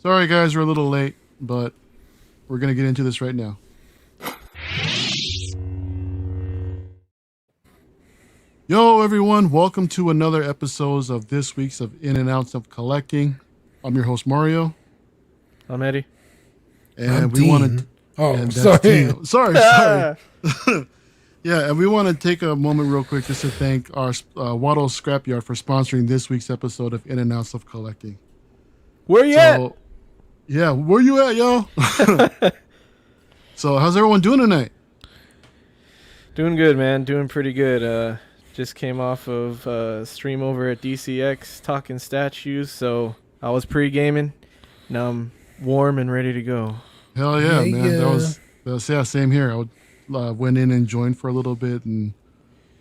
Sorry, guys, we're a little late, but we're going to get into this right now. Yo, everyone. Welcome to another episode of this week's of In and Outs of Collecting. I'm your host, Mario. I'm Eddie. And we wanted... Oh, sorry. Sorry. Yeah, and we want to take a moment real quick just to thank our Waddle Scrapyard for sponsoring this week's episode of In and Outs of Collecting. Where you at? Yeah, where you at, yo? So, how's everyone doing tonight? Doing good, man. Doing pretty good. Just came off of stream over at DCX talking statues, so I was pre-gaming. Now I'm warm and ready to go. Hell yeah, man. Yeah. That was same here. I went in and joined for a little bit, and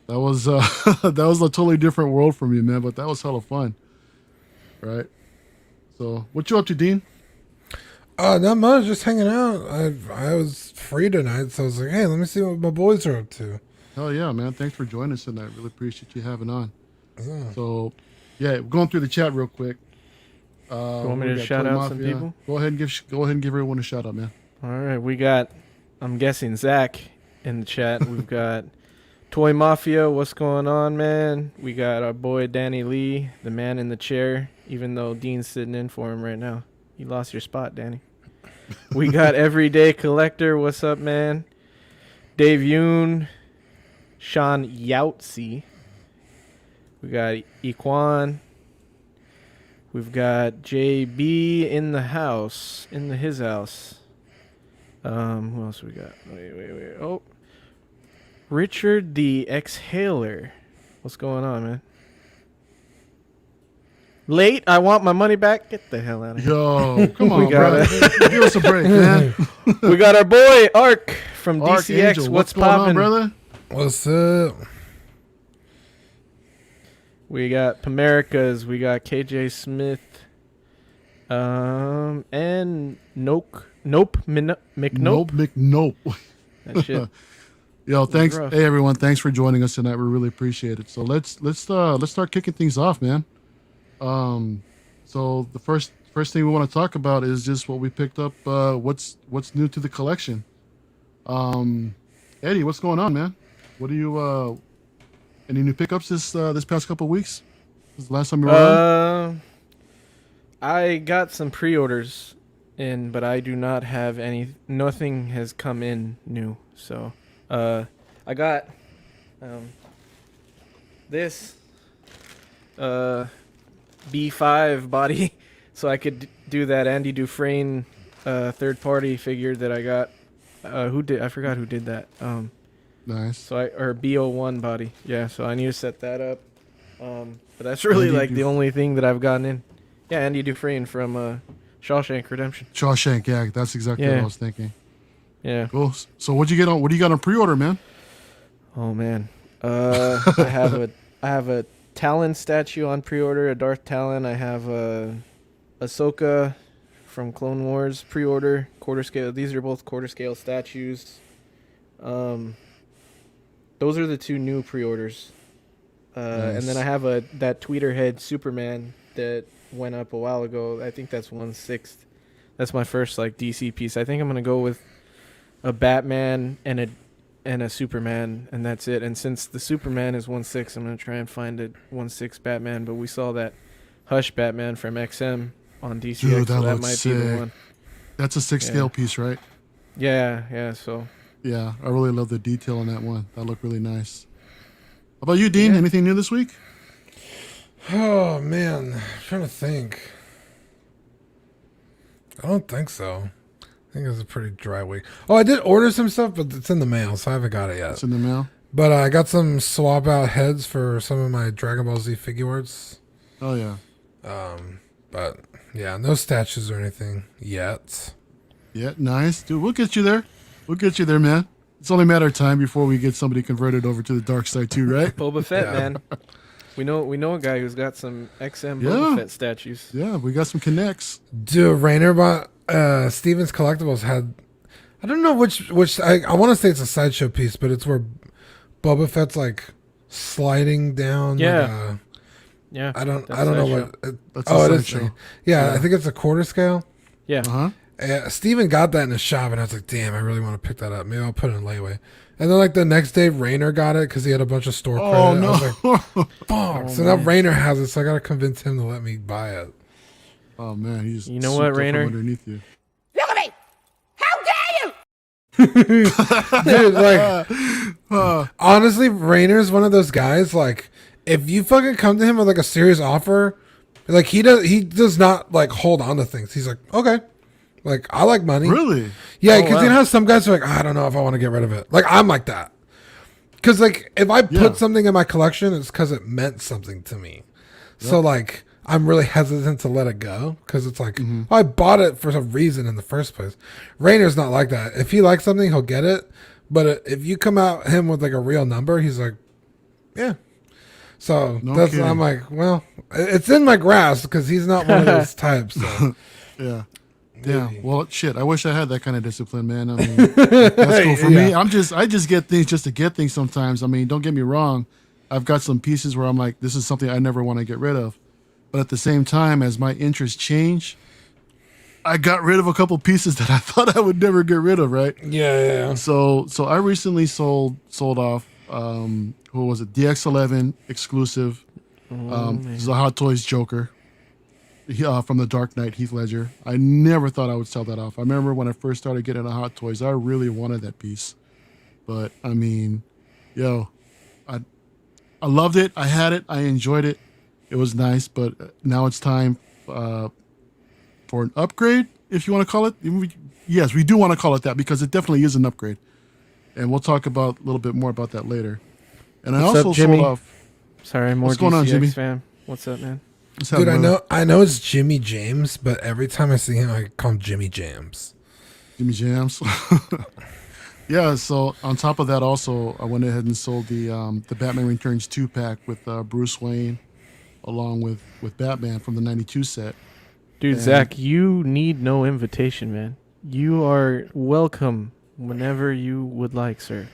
that was that was a totally different world for me, man. But that was hella fun, right? So, what you up to, Dean? Not much. Just hanging out. I was free tonight, so I was like, hey, let me see what my boys are up to. Hell yeah, man. Thanks for joining us tonight. Really appreciate you having on. Yeah. So, yeah, going through the chat real quick. You want me to shout out some people? Go ahead and give everyone a shout out, man. All right, we got, I'm guessing, Zach in the chat. We've got Toy Mafia. What's going on, man? We got our boy Danny Lee, the man in the chair, even though Dean's sitting in for him right now. You lost your spot, Danny. We got Everyday Collector. What's up, man? Dave Yoon, Sean Yautsy. We got Equan. We've got JB in the house, his house. Who else we got? Wait. Oh, Richard the Exhaler. What's going on, man? Late? I want my money back. Get the hell out of here. Yo, come on, bro. Give us a break, man. We got our boy Ark from DCX. Archangel, What's going on, poppin', brother? What's up? We got Pamericas. We got KJ Smith. And Nope McNope. McNope. That shit. Yo, thanks. rough. Hey, everyone. Thanks for joining us tonight. We really appreciate it. So let's start kicking things off, man. So the first thing we want to talk about is just what we picked up. What's new to the collection? Eddie, what's going on, man? What do you any new pickups this past couple of weeks? This is the last time you were on? I got some pre-orders in, but I do not have any. Nothing has come in new. So, I got this B5 body, so I could do that Andy Dufresne third-party figure that I got. I forgot who did that. Nice. So or B01 body. Yeah. So I need to set that up. But that's really Andy like the only thing that I've gotten in. Yeah, Andy Dufresne from Shawshank Redemption. Shawshank, yeah, that's exactly what I was thinking. Yeah. Cool. So what do you got on pre-order, man? Oh man. I have a Talon statue on pre-order, a Darth Talon. I have a Ahsoka from Clone Wars pre-order, quarter scale. These are both quarter scale statues. Those are the two new pre-orders. Nice. And then I have that Tweeterhead Superman that went up a while ago. I think that's 1/6. That's my first like DC piece. I think I'm gonna go with a Batman and a Superman, and that's it. And since the Superman is 1/6, I'm gonna try and find a 1/6 Batman. But we saw that Hush Batman from XM on DCX, Dude, so that looks might sick. be the one. That's a 6 scale piece, right? Yeah. So Yeah, I really love the detail on that one. That looked really nice. How about you, Dean? Yeah. Anything new this week? Oh, man. I'm trying to think. I don't think so. I think it was a pretty dry week. Oh, I did order some stuff, but it's in the mail, so I haven't got it yet. It's in the mail. But I got some swap out heads for some of my Dragon Ball Z figure arts. Oh yeah. But yeah, no statues or anything yet. Yeah, nice, dude. We'll get you there. We'll get you there, man. It's only a matter of time before we get somebody converted over to the dark side too, right? Boba Fett, Yeah. man. We know a guy who's got some XM Boba Fett statues. Yeah, we got some connects. Dude, Rainer bought Steven's Collectibles had, I don't know which I want to say it's a sideshow piece, but it's where Boba Fett's like sliding down. Yeah. Like Yeah. I don't know what. That's a Oh, it is. sideshow. Yeah, I think it's a quarter scale. Yeah. Steven got that in his shop, and I was like, damn, I really want to pick that up. Maybe I'll put it in layaway. And then like the next day, Rainer got it because he had a bunch of store credit. Oh no! I was like, fuck. So now Rainer has it, so I gotta convince him to let me buy it. Oh man, he's You know what, Rainer? Underneath you. Look at me! How dare you! Dude, like, honestly, Rainer's one of those guys. Like, if you fucking come to him with like a serious offer, like he does not like hold on to things. He's like, okay, like I like money. Really? Yeah, Oh, because wow. you know how some guys are like, I don't know if I want to get rid of it. Like I'm like that. Because like if I put something in my collection, it's because it meant something to me. So like I'm really hesitant to let it go because it's like well, I bought it for some reason in the first place. Rainer's not like that. If he likes something, he'll get it. But if you come out him with like a real number, he's like, yeah. So that's kidding. I'm like, well, it's in my grasp because he's not one of those types. So. Yeah. Yeah. Well, shit. I wish I had that kind of discipline, man. I mean, that's cool for me. I just get things just to get things sometimes. I mean, don't get me wrong. I've got some pieces where I'm like, this is something I never want to get rid of. But at the same time, as my interests change, I got rid of a couple pieces that I thought I would never get rid of, right? Yeah. So I recently sold off. Who was it? DX11 exclusive. This is a Hot Toys Joker. From the Dark Knight, Heath Ledger. I never thought I would sell that off. I remember when I first started getting into Hot Toys, I really wanted that piece. But I mean, I loved it. I had it. I enjoyed it. It was nice. But now it's time for an upgrade, if you want to call it. Yes, we do want to call it that because it definitely is an upgrade. And we'll talk about a little bit more about that later. And I What's also up, Jimmy? sold off. Sorry, more What's going on, DCX Jimmy? fam. What's up, man? Dude, I know it's Jimmy James, but every time I see him, I call him Jimmy Jams. Jimmy Jams. Yeah, so on top of that, also, I went ahead and sold the Batman Returns 2-pack with Bruce Wayne, along with Batman from the 92 set. Dude, And- Zach, you need no invitation, man. You are welcome whenever you would like, sir.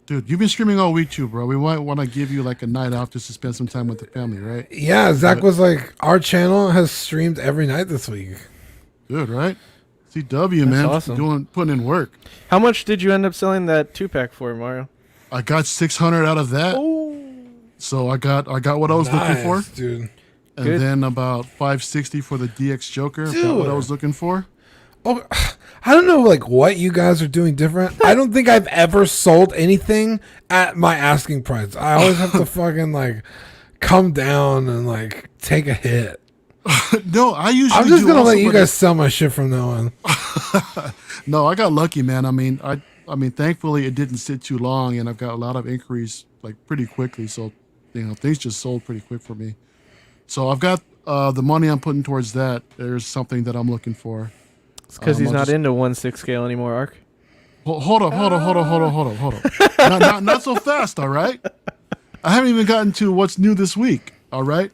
Dude, you've been streaming all week too, bro. We might want to give you like a night off just to spend some time with the family, right? Yeah, Zach was like, our channel has streamed every night this week. Good, right? CW, man. awesome. Putting in work. How much did you end up selling that 2-pack for, Mario? I got 600 out of that. So I got what I was looking for. Dude. And Good. then about 560 for the DX Joker. Got what I was looking for. Oh, I don't know like what you guys are doing different. I don't think I've ever sold anything at my asking price. I always have to fucking like come down and like take a hit. No, I usually I'm just do gonna also, let you but guys sell my shit from now on. No, I got lucky, man. I mean, thankfully it didn't sit too long, and I've got a lot of inquiries like pretty quickly. So, things just sold pretty quick for me. So I've got the money I'm putting towards that. There's something that I'm looking for. It's because he's I'll not just- into 1/6 scale anymore, Ark. Hold up. Not so fast, all right? I haven't even gotten to what's new this week, all right?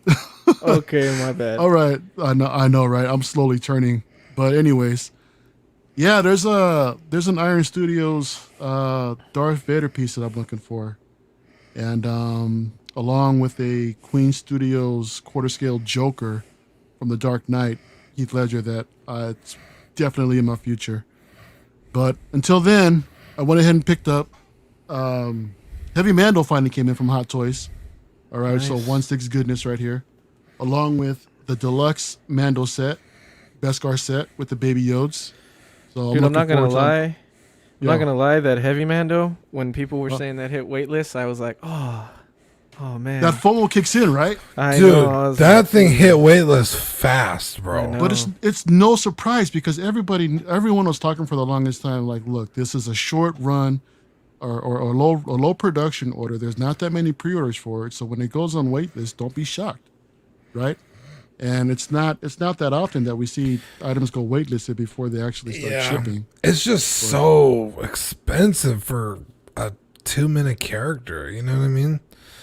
Okay, my bad. All right. I know, right? I'm slowly turning. But anyways, yeah, there's an Iron Studios Darth Vader piece that I'm looking for. And along with a Queen Studios quarter scale Joker from the Dark Knight, Heath Ledger, that it's definitely in my future. But until then, I went ahead and picked up Heavy Mando finally came in from Hot Toys. All right, Nice. so 1/6 goodness right here. Along with the deluxe Mando set, Beskar set with the baby Yodes. So Dude, I'm not looking gonna forward to- lie. I'm not Yeah. gonna lie. That Heavy Mando, when people were saying that hit waitlist, I was like, oh man. That FOMO kicks in, right? I Dude, know, I was that like, thing hit waitlist fast, I bro. know. But it's no surprise because everyone was talking for the longest time like, look, this is a short run or low production order. There's not that many pre-orders for it, so when it goes on wait list, don't be shocked, right? And it's not that often that we see items go waitlisted before they actually start shipping. It's just so expensive for a 2-minute character. You know what I mean?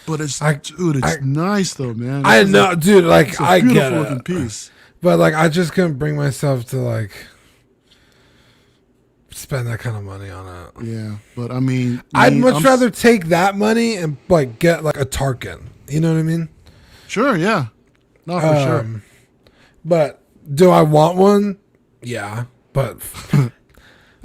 But it's I- nice though, man. I know, dude. Like It's a I get beautiful looking it, piece. but like I just couldn't bring myself to like spend that kind of money on it. Yeah, but I mean, I'd me, much I'm rather take that money and like get like a Tarkin. You know what I mean? Sure, yeah, no, for sure. But do I want one? Yeah, but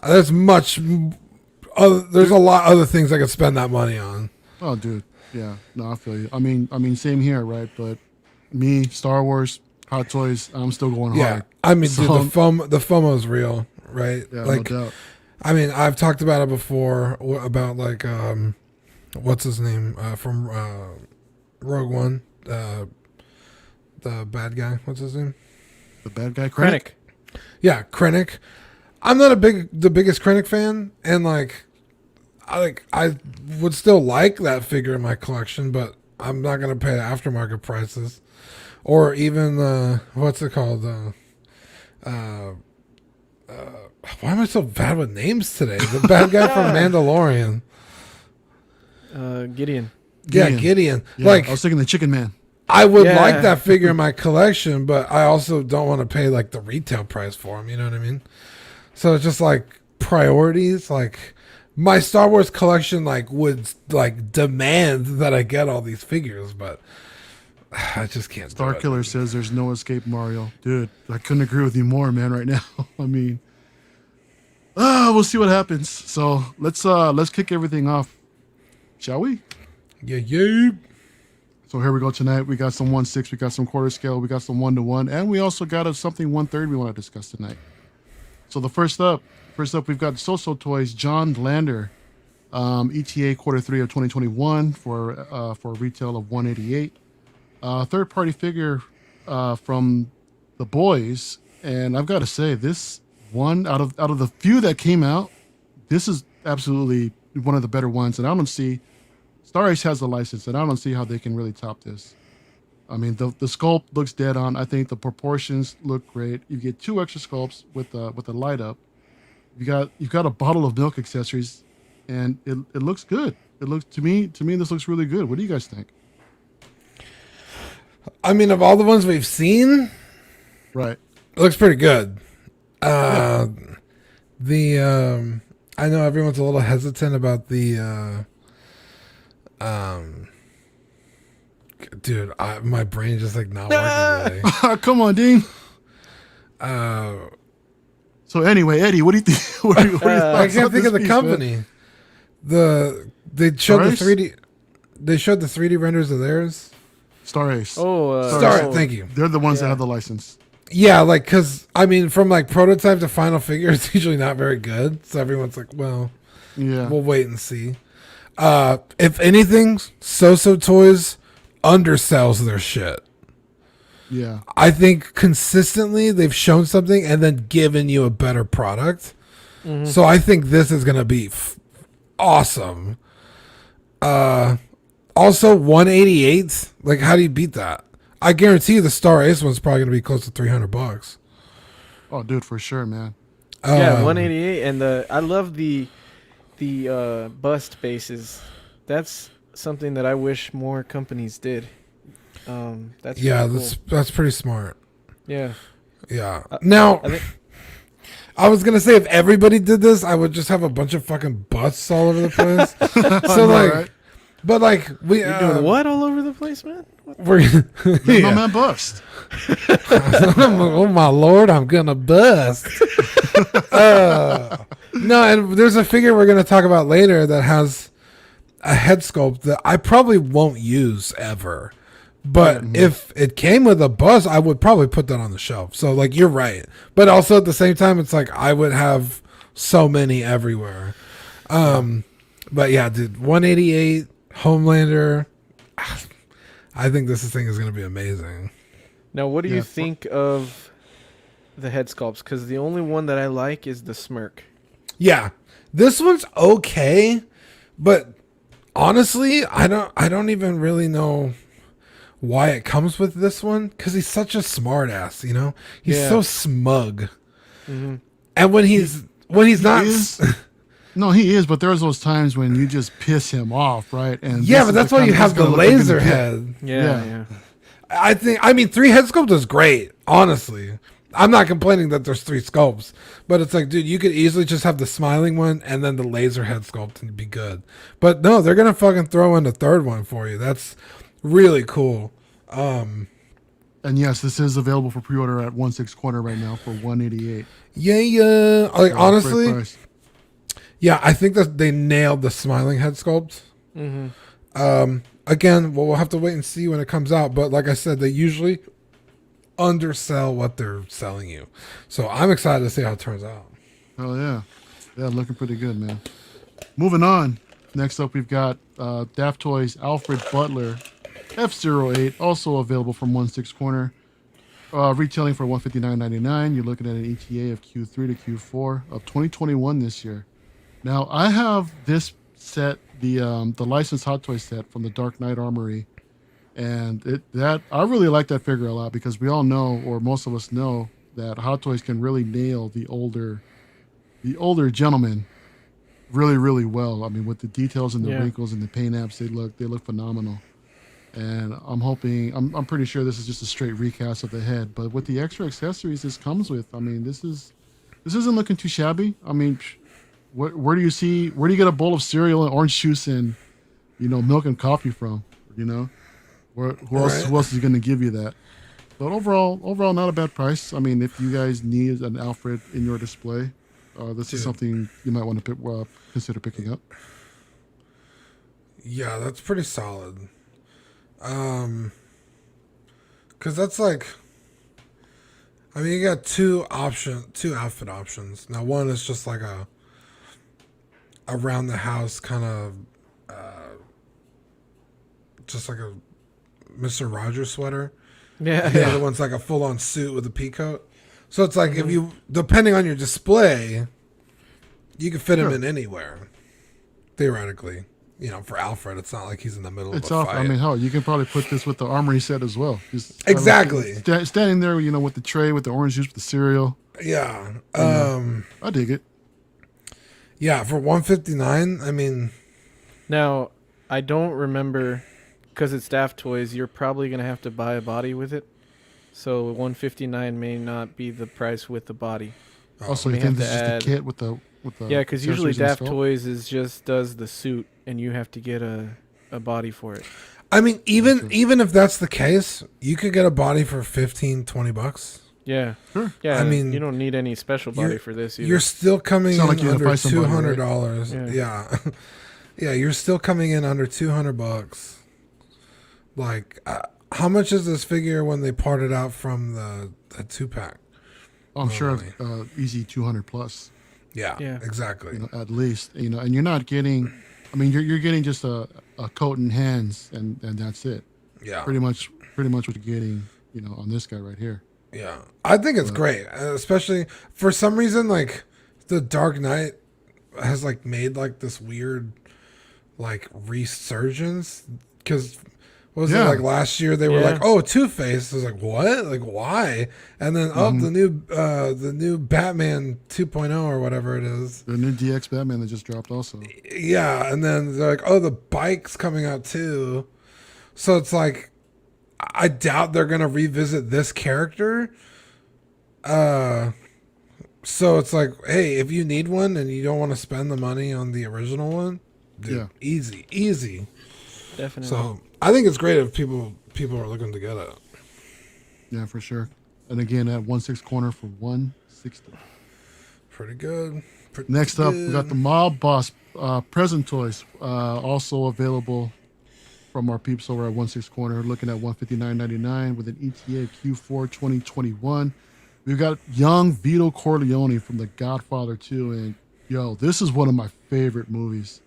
there's much. There's a lot other things I could spend that money on. Oh, dude. Yeah. No, I feel you. I mean, same here, right? But me, Star Wars, Hot Toys, I'm still going Yeah, hard. I mean, So, dude, the FOMO is real, right? yeah, Like, no doubt. I mean, I've talked about it before about like what's his name from Rogue One, the bad guy. What's his name? The bad guy, Krennic. Yeah, Krennic. I'm not the biggest Krennic fan, and like I would still like that figure in my collection, but I'm not gonna pay aftermarket prices, or even what's it called? Why am I so bad with names today? The bad guy from Mandalorian. Gideon. Yeah, Gideon. Yeah, Like I was thinking the Chicken Man. I would Yeah. like that figure in my collection, but I also don't want to pay like the retail price for him. You know what I mean? So it's just like priorities. Like my Star Wars collection, like would like demand that I get all these figures, but I just can't. Star do it. Killer says there's no escape, Mario. Dude, I couldn't agree with you more, man. Right now, I mean, we'll see what happens. So let's kick everything off, shall we? Yeah. So here we go tonight. We got some 1/6, we got some quarter scale, we got some 1-to-1, and we also got something 1/3 we want to discuss tonight. So the first up, we've got So-So Toys John Lander, ETA quarter 3 of 2021 for a retail of $188. Third party figure from the boys, and I've got to say, this one out of the few that came out, this is absolutely one of the better ones, and I don't see. Star Ace has the license, and I don't see how they can really top this. I mean, the sculpt looks dead on. I think the proportions look great. You get 2 extra sculpts with the light up. You've got a bottle of milk accessories, and it looks good. It looks to me this looks really good. What do you guys think? I mean, of all the ones we've seen, Right. it looks pretty good. I know everyone's a little hesitant about the dude, my brain just like not working today. Come on, Dean. Uh, So anyway, Eddie, what do you think? What are your I thoughts can't on think this of the piece, company. man? They showed the Stars? 3D. They showed the 3D renders of theirs. Star Ace. Star, thank you. They're the ones that Yeah. have the license. Yeah, like because I mean, from like prototype to final figure, it's usually not very good. So everyone's like, well, Yeah. we'll wait and see. If anything, So-So Toys undersells their shit. Yeah. I think consistently they've shown something and then given you a better product. Mm-hmm. So I think this is going to be awesome. Also 188, like how do you beat that? I guarantee you the Star Ace one's probably going to be close to $300. Oh, dude, for sure, man. Yeah, Um, 188, and I love the bust bases. That's something that I wish more companies did. That's Yeah, really cool. that's pretty smart. Yeah. Yeah. Now, I think I was gonna say if everybody did this, I would just have a bunch of fucking busts all over the place. So know, like, right? but like we you're doing what all over the place, man? we're Let my yeah. man bust. Oh my lord, I'm gonna bust. No, and there's a figure we're gonna talk about later that has a head sculpt that I probably won't use ever. But if it came with a bust, I would probably put that on the shelf. So like you're right. But also at the same time, it's like I would have so many everywhere. But yeah, dude, 188 Homelander. I think this thing is gonna be amazing. Now, what do Yeah, you think of the head sculpts? Because the only one that I like is the smirk. Yeah, this one's okay, but honestly, I don't even really know why it comes with this one because he's such a smart ass, you know? He's Yeah. so smug. Mm-hmm. And when he's not is. No, he is, but there's those times when you just piss him off, right? And yeah, this but is that's the why kind you of- have this the is gonna look like laser a good- head. Yeah. Yeah. I mean 3 head sculpt is great, honestly. I'm not complaining that there's 3 sculpts, but it's like, dude, you could easily just have the smiling one and then the laser head sculpt and be good. But no, they're gonna fucking throw in the third one for you. That's really cool. And yes, this is available for pre-order at 1/6 corner right now for $188. Yeah. Like So, honestly, great price. yeah, I think that they nailed the smiling head sculpt. Again, we'll have to wait and see when it comes out. But like I said, they usually undersell what they're selling you. So I'm excited to see how it turns out. Oh yeah, yeah, looking pretty good, man. Moving on. Next up, we've got Daft Toys Alfred Butler F08, also available from 1/6 corner, retailing for $159.99. You're looking at an ETA of Q3 to Q4 of 2021 this year. Now, I have this set, the licensed Hot Toy set from the Dark Knight Armory, and I really like that figure a lot because we all know, or most of us know, that Hot Toys can really nail the older gentlemen really, really well. I mean, with the details and the wrinkles and the paint apps, they look phenomenal. And I'm pretty sure this is just a straight recast of the head, but with the extra accessories this comes with, I mean, this isn't looking too shabby. I mean, where do you get a bowl of cereal and orange juice and, milk and coffee from? Who else is going to give you that? But overall, not a bad price. I mean, if you guys need an Alfred in your display, this is something you might want to consider picking up. Yeah, that's pretty solid. Cause that's like, I mean, you got two outfit options. Now, one is just like a around the house kind of, just like a Mr. Rogers sweater. Yeah. The other one's like a full on suit with a pea coat. So it's like if you, depending on your display, you can fit him in anywhere, theoretically. For Alfred, it's not like he's in the middle of a fight. I mean, hell, you can probably put this with the Armory set as well. Exactly. Standing there, with the tray, with the orange juice, with the cereal. Yeah. I dig it. Yeah, for $159, I mean. Now, I don't remember, because it's Daft Toys, you're probably going to have to buy a body with it. So $159 may not be the price with the body. Also, you think this is just the kit with the yeah, because usually accessories Daft installed? Toys does the suit, and you have to get a body for it. I mean, even if that's the case, you could get a body for $15-$20. Yeah. Sure. Yeah. I mean, you don't need any special body for this either. You're still coming in like you had to under buy somebody, $200. right? Yeah. Yeah, you're still coming in under $200. Like, how much is this figure when they parted out from the 2-pack? I'm sure easy 200 plus. Yeah, exactly. At least, and you're not getting, I mean, you're getting just a coat and hands, and that's it. Yeah. Pretty much what you're getting, on this guy right here. Yeah. I think it's great, especially for some reason, like the Dark Knight has like made like this weird like resurgence because what was it like last year they were like, oh, Two-Face. I was like, what? Like, why? And then the new Batman 2.0 or whatever it is, The new DX Batman that just dropped also. yeah. And then they're like, oh, the bike's coming out too. So it's like, I doubt they're gonna revisit this character. So it's like, hey, if you need one and you don't want to spend the money on the original one, dude, easy. Definitely. So I think it's great if people are looking to get it. Yeah, for sure. And again, at 1/6 corner for $160. Pretty good. Next up, we got the Mob Boss Present Toys, also available from our peeps over at 1/6 corner, looking at $159.99 with an ETA of Q4 2021. We've got young Vito Corleone from The Godfather 2, and this is one of my favorite movies.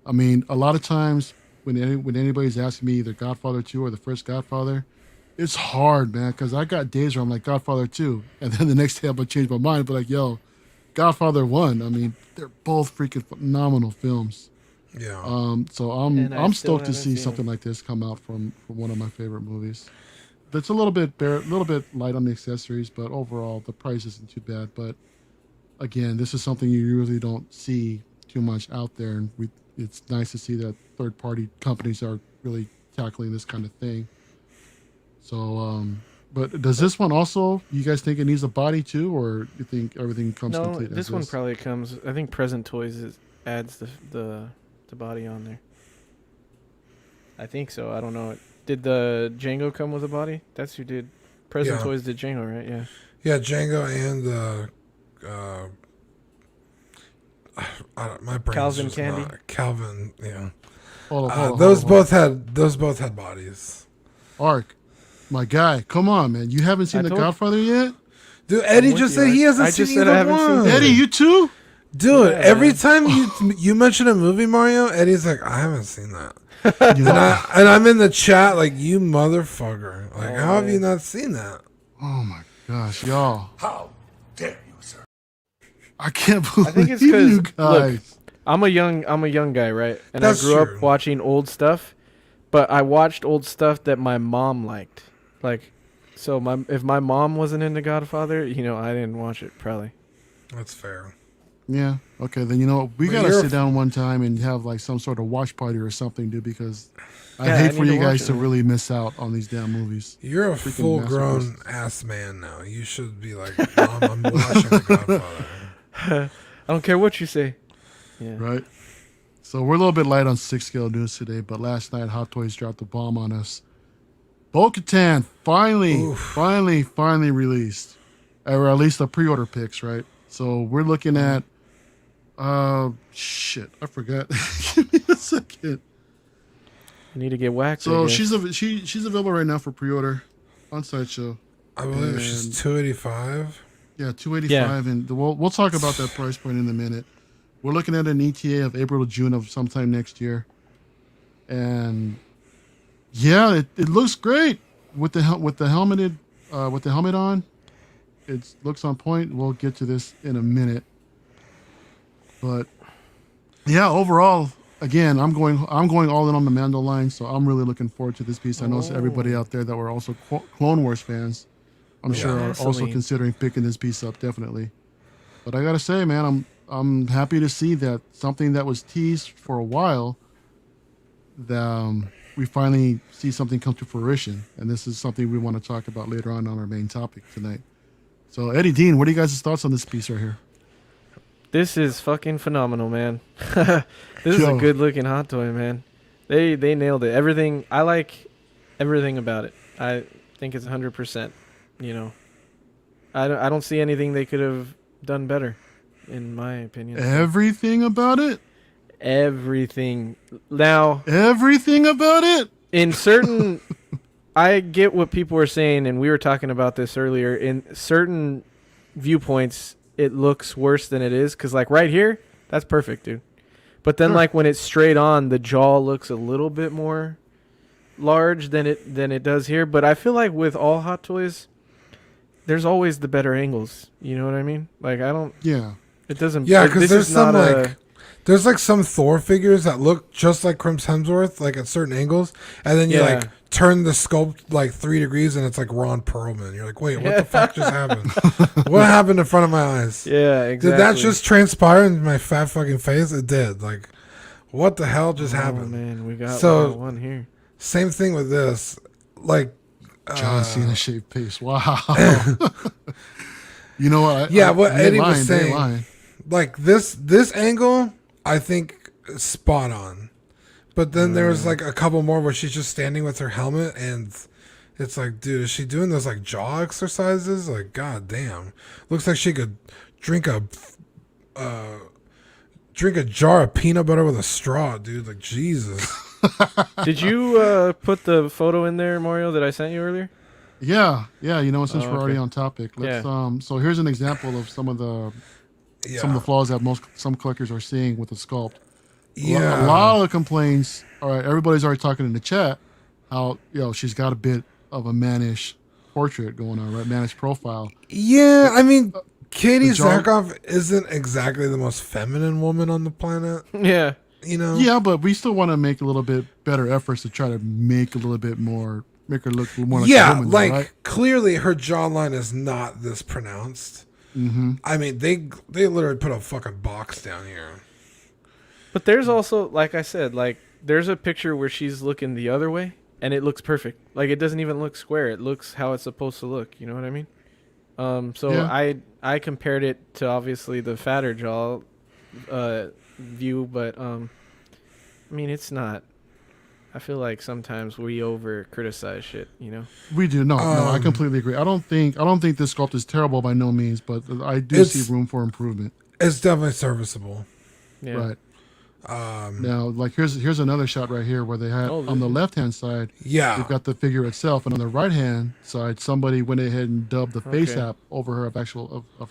I mean, a lot of times when anybody's asking me either Godfather 2 or the first Godfather, it's hard, man, because I got days where I'm like Godfather 2, and then the next day I'm gonna change my mind, but like, Godfather 1. I mean, they're both freaking phenomenal films. Yeah. So I'm stoked to see something like this come out from one of my favorite movies. That's a little bit light on the accessories, but overall the price isn't too bad. But again, this is something you really don't see too much out there, and it's nice to see that third-party companies are really tackling this kind of thing. So, but does this one also, you guys think it needs a body too, or you think everything comes complete? No, this one probably comes. I think Present Toys adds the body on there. I think so. I don't know. Did the Jango come with a body? That's who did. Present Yeah. Toys did Jango, right? Yeah. Yeah, Django and my brain's Calvin just Candy? not Calvin. Yeah, Hold on, those hold on. both had bodies. Ark, my guy, come on, man. You haven't seen I The told- Godfather yet? Dude, Eddie with just you. said he hasn't I seen just said either I haven't seen one. either. Eddie, you too? Dude, Yeah, every man. time you mention a movie, Mario, Eddie's like, I haven't seen that. You know, And I'm in the chat like, you motherfucker. Like, Oh, how have man. you not seen that? oh my gosh, y'all. How dare you, sir? I can't believe I think it's you because guys. I'm a young guy, right? And That's I grew true. up watching old stuff, but I watched old stuff that my mom liked. Like, so if my mom wasn't into Godfather, I didn't watch it probably. That's fair. Yeah. Okay. Then you know what? We Well, gotta you're sit down one time and have like some sort of watch party or something, dude. Because I Yeah, hate I for need to you watch guys it, to man. really miss out on these damn movies. You're a Freaking full-grown masterpieces. ass man now. You should be like, Mom, I'm watching The Godfather. I don't care what you say. Yeah. Right. So we're a little bit light on 6-scale news today, but last night Hot Toys dropped the bomb on us. Bo-Katan finally released, or at least the pre-order picks, right? So we're looking at, shit, I forgot. Give me a second. I need to get whacked. So I guess. she's available right now for pre-order on Sideshow. I believe she's And- $285. Yeah, 285, Yeah. and we'll talk about that price point in a minute. We're looking at an ETA of April to June of sometime next year, and yeah, it looks great with the helmet on. It looks on point. We'll get to this in a minute, but yeah, overall, again, I'm going all in on the Mando line, so I'm really looking forward to this piece. I know everybody out there that were also Clone Wars fans, I'm sure are also Gasoline. considering picking this piece up, definitely. But I gotta say, man, I'm happy to see that something that was teased for a while, that we finally see something come to fruition, and this is something we want to talk about later on our main topic tonight. So, Eddie Dean, what are you guys' thoughts on this piece right here? This is fucking phenomenal, man. This is a Yo. good looking hot toy, man. They nailed it. Everything, I like everything about it. I think it's 100%. I don't see anything they could have done better, in my opinion. Everything about it? Everything. Now, Everything about it? in certain, I get what people are saying, and we were talking about this earlier. In certain viewpoints, it looks worse than it is, because like right here, that's perfect, dude. But then Sure. like when it's straight on, the jaw looks a little bit more large than it does here. But I feel like with all Hot Toys, there's always the better angles. You know what I mean? Like Yeah. it doesn't. Yeah, it- because this there's is not some a- like there's like some Thor figures that look just like Chris Hemsworth, like at certain angles, and then you Yeah. like turn the sculpt like 3 degrees, and it's like Ron Perlman. You're like, wait, what the fuck just happened? What happened in front of my eyes? Yeah, exactly. Did that just transpire in my fat fucking face? It did. Like, what the hell just Oh happened? man, we got one here. Same thing with this. Like, John Cena shaved face. Wow. You know what? Yeah, what they Eddie was lying, they saying. lying. like this angle, I think is spot on. But then there was like a couple more where she's just standing with her helmet, and it's like, dude, is she doing those like jaw exercises? Like, god damn, looks like she could drink a jar of peanut butter with a straw, dude. Like, Jesus. Did you put the photo in there, Mario, that I sent you earlier? Yeah. You know, since Oh, we're already okay. on topic, let's Yeah. so here's an example of some of the Yeah, some of the flaws that some collectors are seeing with the sculpt. yeah. A lot of the complaints. All right, everybody's already talking in the chat how she's got a bit of a mannish portrait going on, right? Mannish profile. Yeah, I mean, Katie the jaw- Sackhoff isn't exactly the most feminine woman on the planet, Yeah. you know? Yeah, but we still want to make a little bit better efforts to try to make a little bit more, make her look more like a Yeah, woman, like, right? clearly her jawline is not this pronounced. Mm-hmm. I mean, they literally put a fucking box down here. But there's also, like I said, like there's a picture where she's looking the other way, and it looks perfect. Like it doesn't even look square. It looks how it's supposed to look. You know what I mean? So Yeah. I compared it to obviously the fatter jaw view, but I mean it's not. I feel like sometimes we over criticize shit, you know. We do. No, I completely agree. I don't think this sculpt is terrible by no means, but I do see room for improvement. It's definitely serviceable. Yeah. Right. Now, like here's another shot right here where they had on the left hand side. Yeah. You've got the figure itself, and on the right hand side, somebody went ahead and dubbed the face app over her of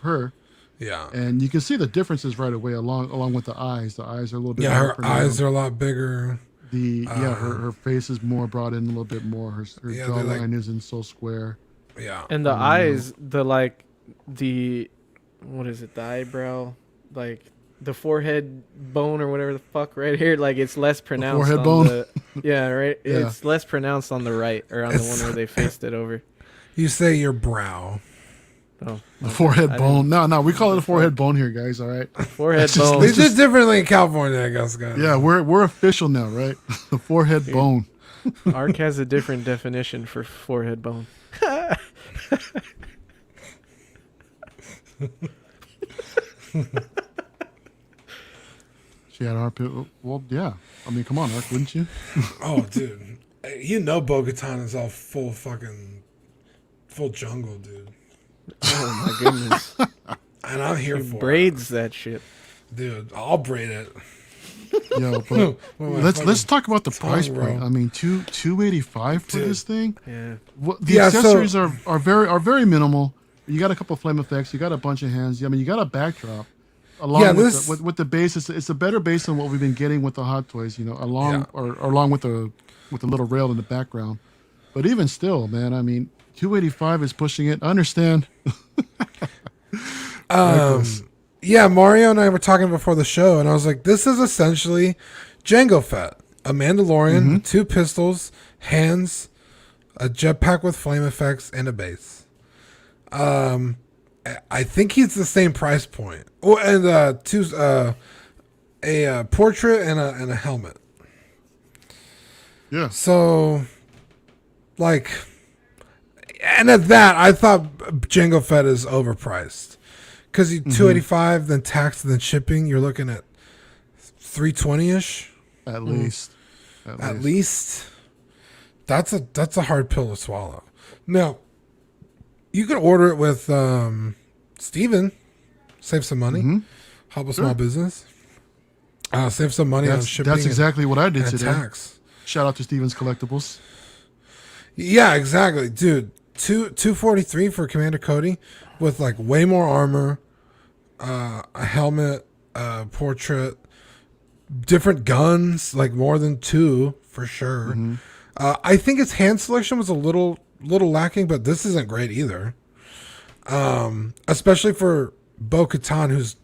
her. Yeah. And you can see the differences right away along with the eyes. The eyes are a little bit. Yeah, more her pronounced. eyes are a lot bigger. Her face is more brought in a little bit more. Her jawline isn't so square. Yeah. And the eyes, what is it? The eyebrow, like the forehead bone or whatever the fuck right here, like it's less pronounced. Forehead on bone. Right. Yeah. It's less pronounced on the right or on the one where they faced it over. You say your brow. Oh, The forehead bone. No, we call it a forehead bone here, guys. All right. forehead bone. It's just differently in California, I guess, guys. Yeah, we're official now, right? The forehead bone. Ark has a different definition for forehead bone. She had armpit. Well, yeah. I mean, come on, Ark, wouldn't you? Oh, dude. You know Bo-Katan is all full jungle, dude. Oh my goodness. And I'm here for Braids that shit. it. Dude, I'll braid it. Yo, but let's talk about the price bro. point. I mean, $285 for this thing. Yeah. The accessories are very minimal. You got a couple of flame effects. You got a bunch of hands. I mean, you got a backdrop. Along with the base, it's a better base than what we've been getting with the Hot Toys. You know, along with the little rail in the background. But even still, man, I mean, $285 is pushing it. I understand. Yeah, Mario and I were talking before the show, and I was like, this is essentially Jango Fett, a Mandalorian with 2 pistols, hands, a jetpack with flame effects, and a base. I think he's the same price point. Oh, and a portrait and a helmet. Yeah. So, like, and at that, I thought Jango Fett is overpriced. Because you $285, then tax, then shipping, you're looking at $320-ish. At least. At least. That's a hard pill to swallow. Now, you could order it with Steven. Save some money. Help a small business. Save some money on shipping. That's exactly what I did today. Tax. Shout out to Steven's Collectibles. Yeah, exactly. Dude, $243 for Commander Cody with like way more armor, a helmet, a portrait, different guns, like more than 2 for sure. I think its hand selection was a little lacking, but this isn't great either. Especially for Bo-Katan, who's,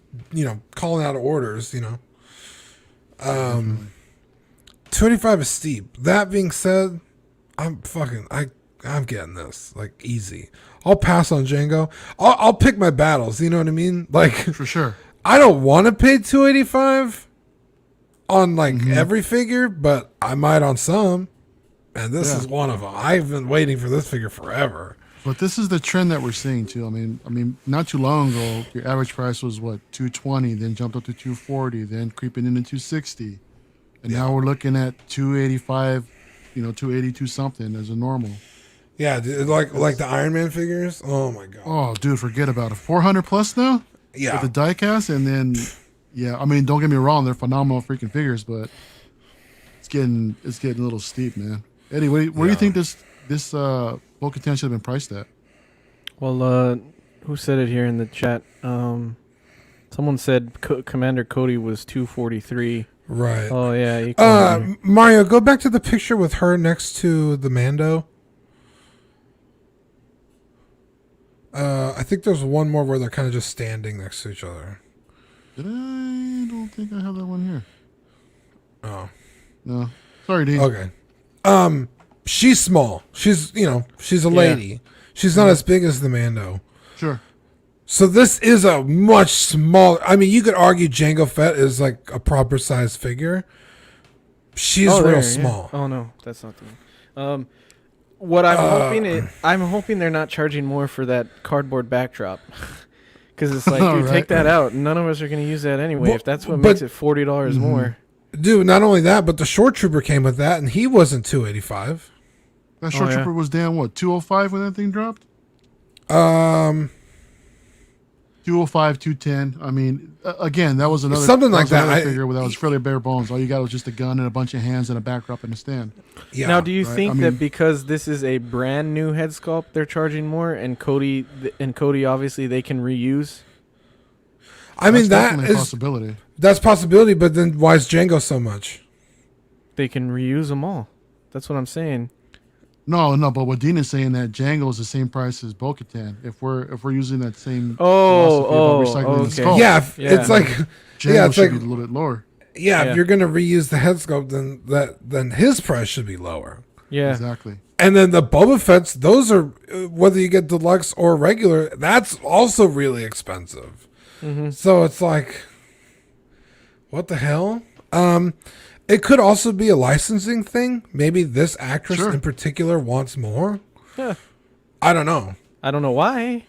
calling out orders, 285 is steep. That being said, I'm getting this like easy. I'll pass on Jango. I'll pick my battles. You know what I mean? Like, For sure. I don't want to pay $285 on like every figure, but I might on some. And this is one of them. I've been waiting for this figure forever. But this is the trend that we're seeing too. I mean, not too long ago, your average price was what, $220, then jumped up to $240, then creeping into $260, and now we're looking at $285, $282 something as a normal. Yeah, dude, like the Iron Man figures. Oh my god. Oh, dude, forget about it. 400 plus now. Yeah. With the diecast, and then I mean, don't get me wrong, they're phenomenal freaking figures, but it's getting a little steep, man. Eddie, where do you think this Bo-Katan should have been priced at? Well, who said it here in the chat? Someone said Commander Cody was $243. Right. Oh yeah. Mario, go back to the picture with her next to the Mando. I think there's one more where they're kind of just standing next to each other. I don't think I have that one here. Oh. No. Sorry, Dean. Okay. She's small. She's a lady. She's not as big as the Mando. Sure. So this is a much smaller. I mean, you could argue Jango Fett is like a proper size figure. She's real small. Oh no, that's not the one. What I'm hoping they're not charging more for that cardboard backdrop. Because it's like, dude, take that out. None of us are going to use that anyway. If that's what makes it $40 more. Dude, not only that, but the Short Trooper came with that, and he wasn't 285. That short yeah. trooper was down, what, 205 when that thing dropped? 205, 210. I mean, again, that was another Something like that. another figure that was fairly bare bones. All you got was just a gun and a bunch of hands and a backdrop and a stand. Yeah. Now, do you right. think I mean- that because this is a brand new head sculpt, they're charging more, and Cody obviously they can reuse? I mean, That's that definitely a is possibility. that's possibility, but then why is Jango so much? They can reuse them all. That's what I'm saying. No, but what Dean is saying that Jango is the same price as Bo-Katan. If we're using that same Oh, philosophy about recycling the okay. sculpt, Yeah, Yeah. it's like Jango it's should like be a little bit lower. yeah, Yeah. if you're gonna reuse the head sculpt, then his price should be lower. Yeah. Exactly. And then the Boba Fett's, those are whether you get deluxe or regular, that's also really expensive. Mm-hmm. So it's like, what the hell? It could also be a licensing thing. Maybe this actress Sure. in particular wants more. Yeah. I don't know. I don't know why.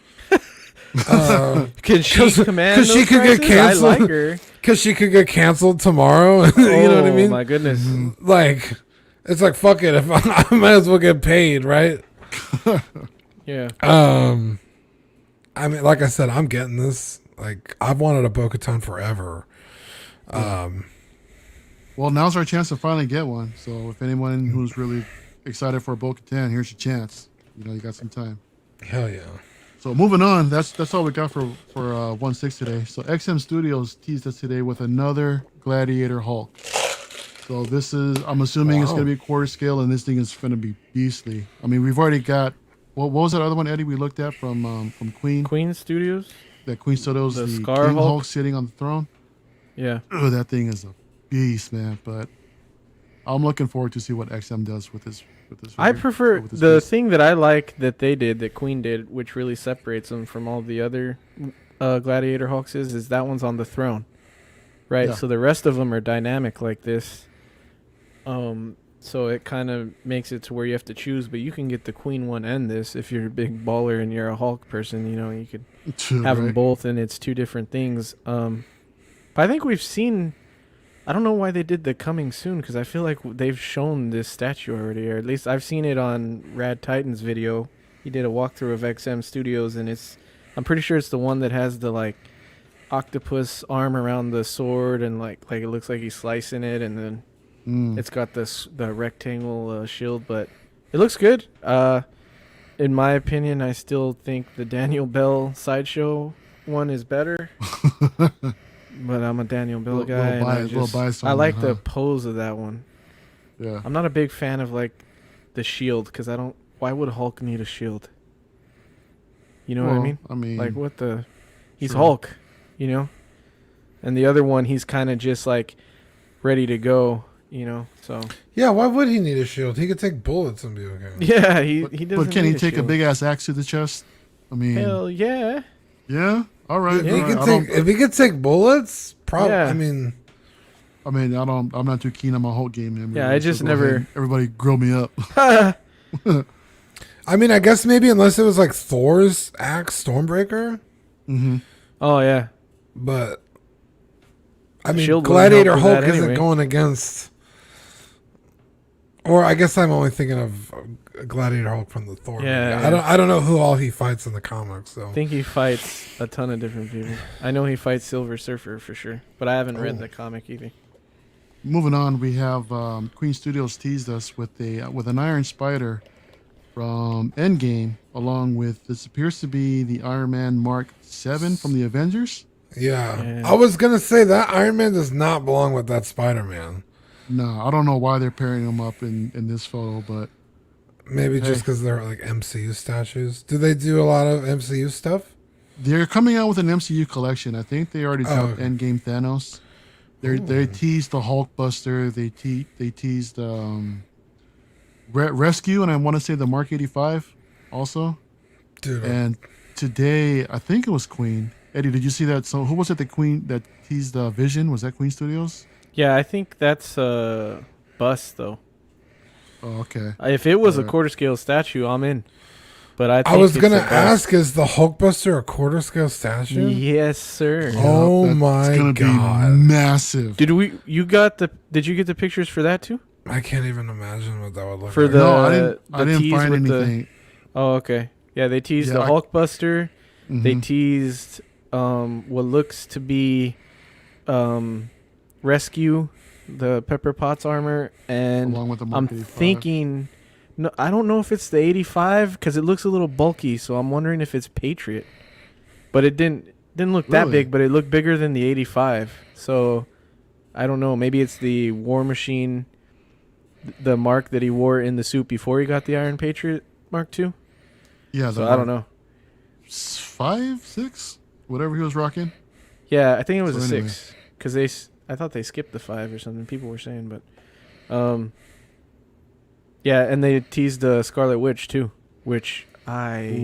Uh, Can she command 'cause she those could get prices? canceled. I like her. Because she could get canceled tomorrow. You know what I Oh, mean? my goodness. Like, it's like, fuck it. If I might as well get paid, right? Yeah. I mean, like I said, I'm getting this. Like, I've wanted a Bo-Katan forever. Well, now's our chance to finally get one. So if anyone who's really excited for a Bo-Katan, here's your chance. You got some time. Hell yeah. So moving on, that's all we got for 1/6 today. So XM Studios teased us today with another Gladiator Hulk. So this is, I'm assuming it's Wow. going to be quarter scale, and this thing is going to be beastly. I mean, we've already got, what was that other one, Eddie, we looked at from Queen? Queen Studios? That Queen Studios, The the Scar King Hulk? Hulk sitting on the throne. Yeah. Oh, that thing is a beast, man. But I'm looking forward to see what XM does with this. I figure, prefer with this the beast. thing that I like that they did, that Queen did, which really separates them from all the other Gladiator Hulks is that one's on the throne. Right? Yeah. So the rest of them are dynamic like this. So it kind of makes it to where you have to choose, but you can get the Queen one and this if you're a big baller and you're a Hulk person, you could have them Right? both, and it's two different things. But I think we've seen. I don't know why they did the coming soon, because I feel like they've shown this statue already, or at least I've seen it on Rad Titan's video. He did a walkthrough of XM Studios, and I'm pretty sure it's the one that has the like octopus arm around the sword, and like it looks like he's slicing it, and then it's got the rectangle shield, but it looks good. In my opinion, I still think the Daniel Bell sideshow one is better. But I'm a Daniel Bell guy. And I like the pose of that one. Yeah. I'm not a big fan of like the shield, because I don't. Why would Hulk need a shield? You know what I Well, mean? I mean, Like what the? He's sure. Hulk, And the other one, he's kind of just like ready to go, So Yeah, why would he need a shield? He could take bullets and be okay. yeah, he doesn't. But can he need a take a shield. big ass axe to the chest? I mean, Hell yeah! yeah. All right. If, all he right. could if he could take bullets, probably. Yeah. I'm not too keen on my Hulk game. Man. Yeah, I just go never- ahead. Everybody grill me up. I guess maybe unless it was like Thor's axe, Stormbreaker. Mm-hmm. Oh yeah. But Shield wouldn't Gladiator help with Hulk that isn't anyway. going against. Or I guess I'm only thinking of Gladiator Hulk from the Thor. Yeah, movie. yeah. I don't know who all he fights in the comics. So I think he fights a ton of different people. I know he fights Silver Surfer for sure, but I haven't read Oh. the comic either. Moving on, we have Queen Studios teased us with an Iron Spider from Endgame, along with this appears to be the Iron Man Mark 7 from the Avengers. yeah, I was gonna say that Iron Man does not belong with that Spider-Man. No, I don't know why they're pairing them up in this photo, but Maybe just because they're like MCU statues. Do they do a lot of MCU stuff? they're coming out with an MCU collection. I think they already dropped okay. Endgame Thanos. They teased the Hulk Buster. They teased Rescue, and I want to say the Mark 85 also. Dude, And today, I think it was Queen. Eddie, did you see that? So who was it? The Queen that teased Vision? Was that Queen Studios? Yeah, I think that's Bust though. Oh, okay. If it was a Alright. quarter scale statue, I'm in. But I I was it's gonna the best. ask, is the Hulkbuster a quarter scale statue? Yes, sir. Oh That's my gonna God. be massive. Did you get the pictures for that too? I can't even imagine what that would look For like. the No, I didn't tease find with anything. Oh, okay. Yeah, they teased Yeah, the Hulkbuster. They Mhm. teased what looks to be Rescue, the Pepper Potts armor, and Along with the I'm Mark 85. thinking, no, I don't know if it's the 85 because it looks a little bulky, so I'm wondering if it's Patriot. But it didn't look that Really? big, but it looked bigger than the 85. So I don't know. Maybe it's the War Machine, the mark that he wore in the suit before he got the Iron Patriot Mark II. Yeah, So I don't know. 5, 6, whatever he was rocking. Yeah, I think it was So a anyway. 6 because I thought they skipped the 5 or something. People were saying, but yeah, and they teased the Scarlet Witch too, which I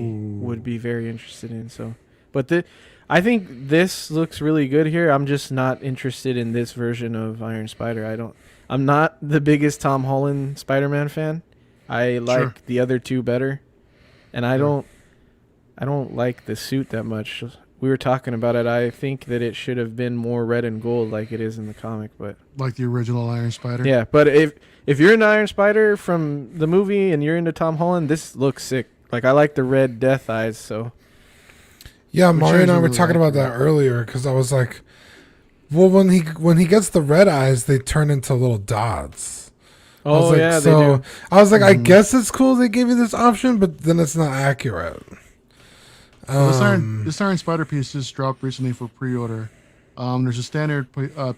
would be very interested in. So, but I think this looks really good here. I'm just not interested in this version of Iron Spider. I'm not the biggest Tom Holland Spider-Man fan. I like Sure. the other two better, and I don't like the suit that much. We were talking about it. I think that it should have been more red and gold like it is in the comic, but Like the original Iron Spider. yeah. But if you're an Iron Spider from the movie and you're into Tom Holland, this looks sick. Like I like the red death eyes. So Yeah, Which Mario and is I were really talking about that accurate. earlier because I was like, well, when he gets the red eyes, they turn into little dots. I was like, yeah, so they do. I was like, I guess it's cool they gave you this option, but then it's not accurate. Well, this Iron Spider piece just dropped recently for pre-order. There's a standard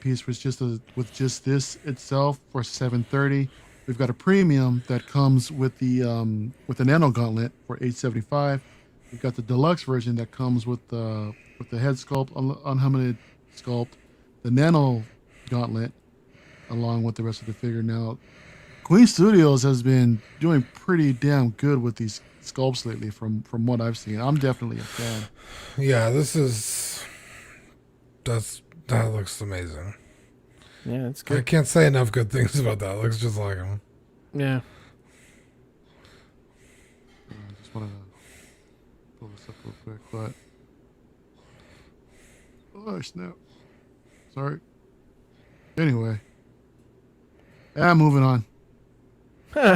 piece with just this itself for $730. We've got a premium that comes with the Nano Gauntlet for $875. We've got the deluxe version that comes with the head sculpt, unhelmeted sculpt, the Nano Gauntlet, along with the rest of the figure. Now, Queen Studios has been doing pretty damn good with these sculpts lately from what I've seen. I'm definitely a fan. Yeah, that looks amazing. Yeah, it's I good. can't say enough good things about that. It looks just like him. Yeah. I just wanted to pull this up real quick, but oh snap! Sorry. Anyway, moving on.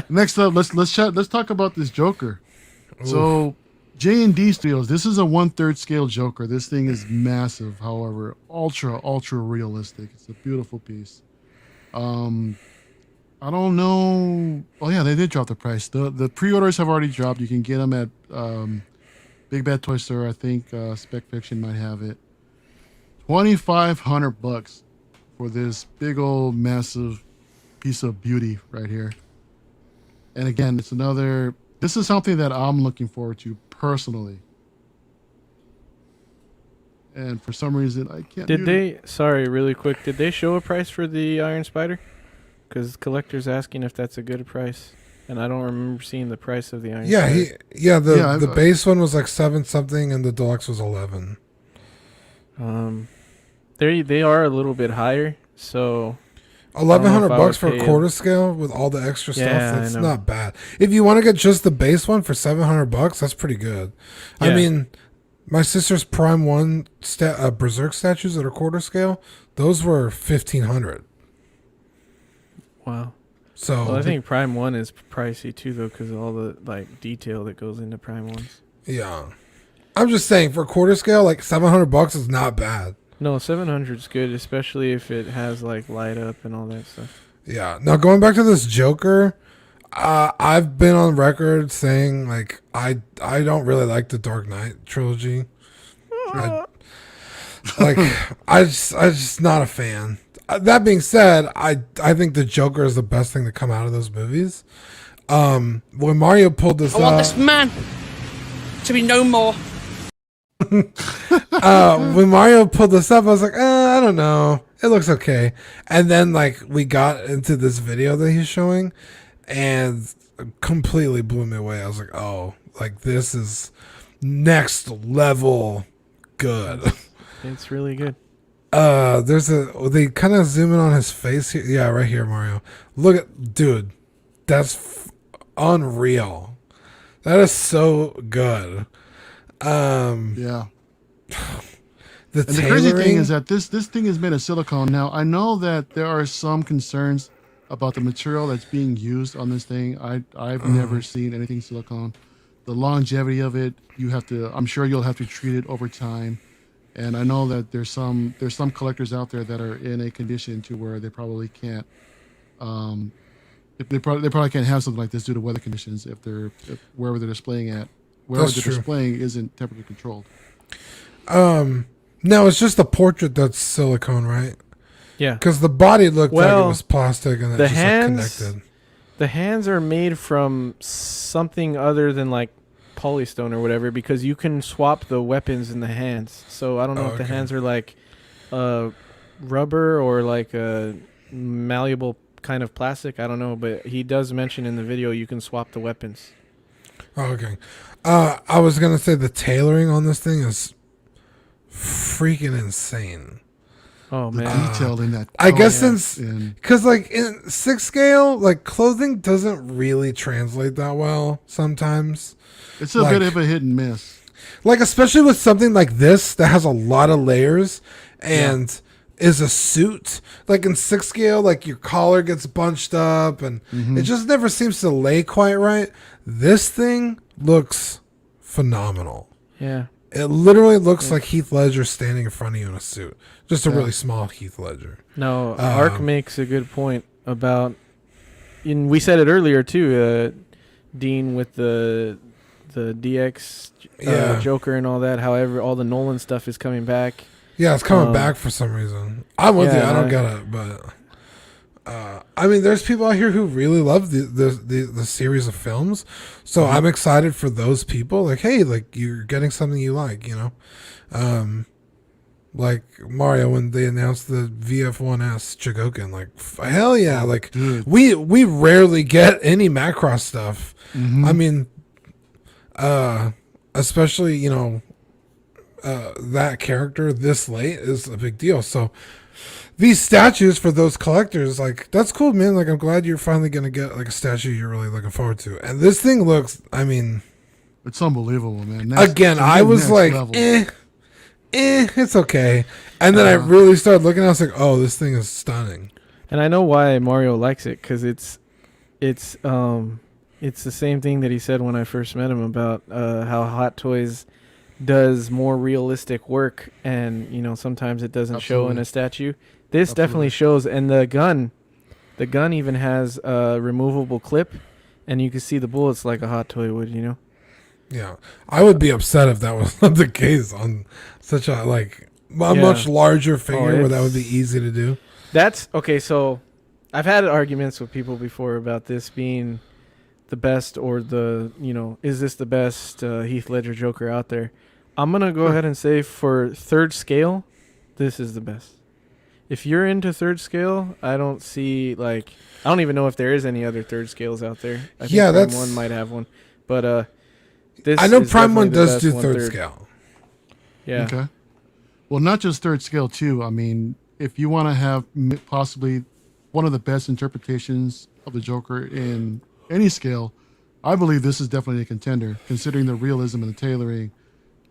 Next up, let's talk about this Joker. So, J&D Studios. This is a 1/3 scale Joker. This thing is massive. However, ultra realistic. It's a beautiful piece. I don't know. Oh yeah, they did drop the price. The pre-orders have already dropped. You can get them at Big Bad Toy Store. I think Spec Fiction might have it. $2,500 for this big old massive piece of beauty right here. And again, this is something that I'm looking forward to personally. And for some reason, I can't. Sorry, really quick. Did they show a price for the Iron Spider? Because collector's asking if that's a good price, and I don't remember seeing the price of the Iron Spider. The base one was like 7 something, and the deluxe was 11. They are a little bit higher, so $1,100 for pay a quarter scale with all the extra stuff. Yeah, That's I know. not bad. If you want to get just the base one for $700, that's pretty good. I Yeah. mean, my sister's Prime 1 Berserk statues that are quarter scale, those were $1,500. Wow. So Well, I think Prime 1 is pricey too, though, because of all the detail that goes into Prime 1s. yeah, I'm just saying for quarter scale, like $700 is not bad. No, 700 is good, especially if it has light up and all that stuff. Yeah. Now going back to this Joker, I've been on record saying I don't really like the Dark Knight trilogy. I'm just not a fan. That being said, I think the Joker is the best thing to come out of those movies. When Mario pulled this I want out, this man to be no more. when Mario pulled this up, I was like, I don't know. It looks okay. And then we got into this video that he's showing and completely blew me away. I was like, oh, this is next level good. It's really good. They kind of zoom in on his face here. Yeah, right here, Mario. Look at, dude, that's unreal. That is so good. Yeah. The And the crazy thing is that this thing is made of silicone. Now I know that there are some concerns about the material that's being used on this thing. I've never seen anything silicone. The longevity of it, I'm sure you'll have to treat it over time. And I know that there's some collectors out there that are in a condition to where they probably can't if they probably can't have something like this due to weather conditions if wherever they're displaying displaying isn't temperature controlled. No, it's just the portrait that's silicone, right? Yeah. Because the body looked like it Well, was plastic and it the just hands- like connected. The hands are made from something other than like polystone or whatever, because you can swap the weapons in the hands. So I don't know if the hands are like rubber or like a malleable kind of plastic. I don't know, but he does mention in the video you can swap the weapons. Oh, okay. I was gonna say the tailoring on this thing is freaking insane. Oh The man. detail in that. I guess color since and because like in 6 scale, like clothing doesn't really translate that well sometimes. it's a like- bit of a hit and miss. Like especially with something like this that has a lot of layers and is a suit. Like in 6 scale, like your collar gets bunched up and it just never seems to lay quite right. This thing looks phenomenal. Yeah. It literally looks like Heath Ledger standing in front of you in a suit. Just a really small Heath Ledger. No, Ark makes a good point about, and we said it earlier too, Dean, with the DX Joker and all that. However, all the Nolan stuff is coming back. Yeah, it's coming back for some reason. I'm with you. I don't get it, but I mean, there's people out here who really love the series of films. So I'm excited for those people. Like, hey, like you're getting something you like, you know. Like Mario when they announced the VF1S Chogokin, like hell yeah! Like Dude. we rarely get any Macross stuff. I mean, especially you know that character this late is a big deal. So these statues for those collectors, like that's cool, man. Like I'm glad you're finally gonna get like a statue you're really looking forward to. And this thing looks, I mean, It's unbelievable, man. again, I was like, level. It's okay. And then I really started looking. I was like, oh, this thing is stunning. And I know why Mario likes it, because it's the same thing that he said when I first met him about how Hot Toys does more realistic work, and you know sometimes it doesn't show in a statue. This definitely shows, and the gun even has a removable clip, and you can see the bullets like a Hot Toy would, you know. Yeah, I would be upset if that was not the case on such a much larger figure where that would be easy to do. That's okay. So I've had arguments with people before about this being the best, or is this the best Heath Ledger Joker out there? I'm gonna go ahead and say for 3rd scale, this is the best. If you're into 3rd scale, I don't even know if there is any other 3rd scales out there. I think Prime 1 might have one, but this I know is Prime 1 definitely the does do best 3rd 1/3. scale. Yeah. Okay. Well, not just 3rd scale too. I mean, if you want to have possibly one of the best interpretations of the Joker in any scale, I believe this is definitely a contender, considering the realism and the tailoring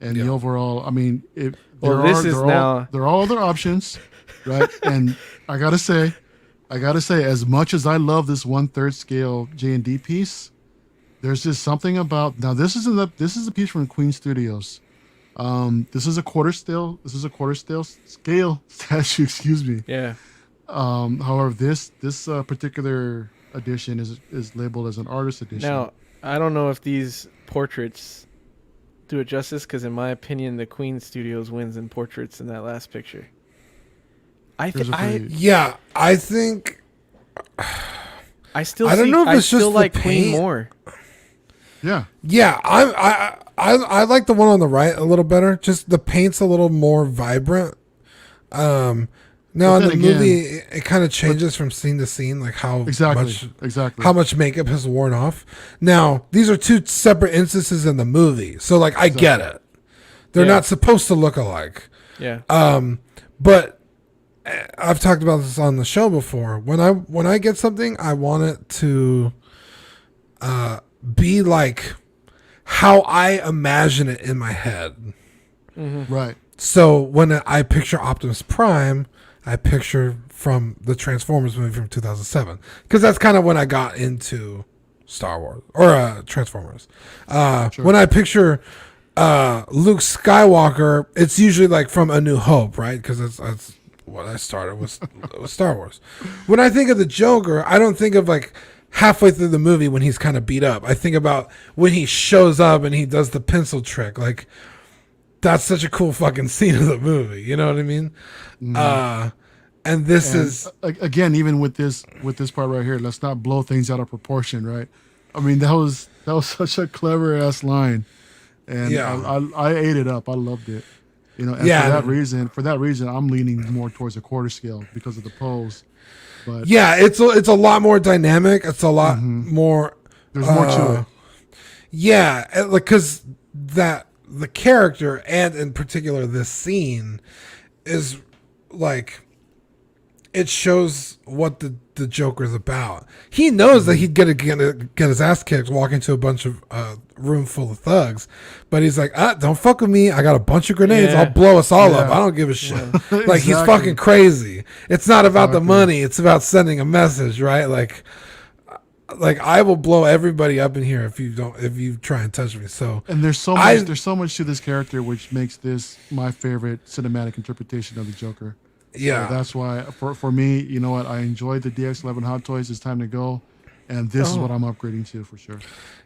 and the overall. I mean, there are other options, right? And I gotta say, as much as I love this 1/3 scale J&D piece, there's just something about this is a piece from Queen Studios. This is a quarter scale statue. Excuse me. Yeah. However, this particular edition is labeled as an artist edition. Now, I don't know if these portraits do it justice, because in my opinion, the Queen Studios wins in portraits in that last picture. I think I still I don't know if it's just the like Queen paint. more. Yeah. Yeah, I like the one on the right a little better. Just the paint's a little more vibrant. Now in the movie, it kind of changes from scene to scene, like how much makeup has worn off. Now these are 2 separate instances in the movie, so like I get it. They're not supposed to look alike. Yeah. But I've talked about this on the show before. When I get something, I want it to be like how I imagine it in my head. Right. So when I picture Optimus Prime, I picture from the Transformers movie from 2007, because that's kind of when I got into Star Wars or Transformers. Sure. When I picture Luke Skywalker, it's usually like from A New Hope, right? Because that's what I started with Star Wars. When I think of the Joker, I don't think of like halfway through the movie when he's kind of beat up. I think about when he shows up and he does the pencil trick. Like, that's such a cool fucking scene of the movie. You know what I mean? And this is again, even with this part right here, let's not blow things out of proportion, right? I mean, that was such a clever ass line, and Yeah. I ate it up. I loved it, you know. And Yeah. for that reason, I'm leaning more towards a quarter scale because of the pose. But yeah, it's a lot more dynamic. It's a lot more. there's more to it. Yeah, because that the character and in particular this scene is like, it shows what the Joker's about. He knows that he'd get his ass kicked walking to a bunch of room full of thugs, but he's like, don't fuck with me. I got a bunch of grenades. Yeah. I'll blow us all up. Yeah. I don't give a shit. Like, he's Exactly. fucking crazy. It's not about the Exactly. money. It's about sending a message, right? Like I will blow everybody up in here if you try and touch me. So And there's so much to this character, which makes this my favorite cinematic interpretation of the Joker. yeah. So that's why for me, you know what, I enjoyed the DX11 Hot Toys. It's time to go, and this is what I'm upgrading to for sure.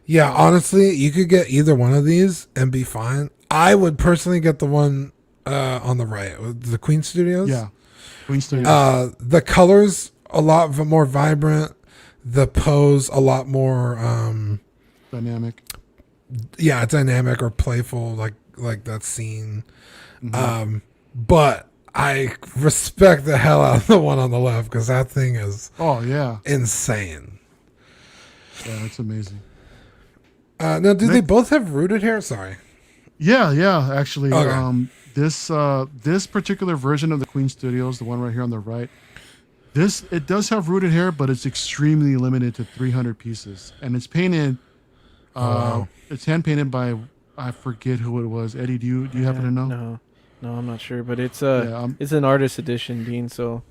Yeah, honestly, you could get either one of these and be fine. I would personally get the one on the right, with the Queen Studios. Yeah, Queen Studios. The colors a lot more vibrant. The pose a lot more, Dynamic. yeah, dynamic or playful, like that scene. But I respect the hell out of the one on the left, because that thing is Oh yeah, insane. yeah, it's amazing. Now, do they both have rooted hair? Sorry. Yeah. Actually, Okay. this particular version of the Queen Studios, the one right here on the right, it does have rooted hair, but it's extremely limited to 300 pieces, and it's painted. Wow. It's hand painted by, I forget who it was. Eddie, do you happen to know? No, I'm not sure, but it's Yeah, it's an artist edition, Dean. So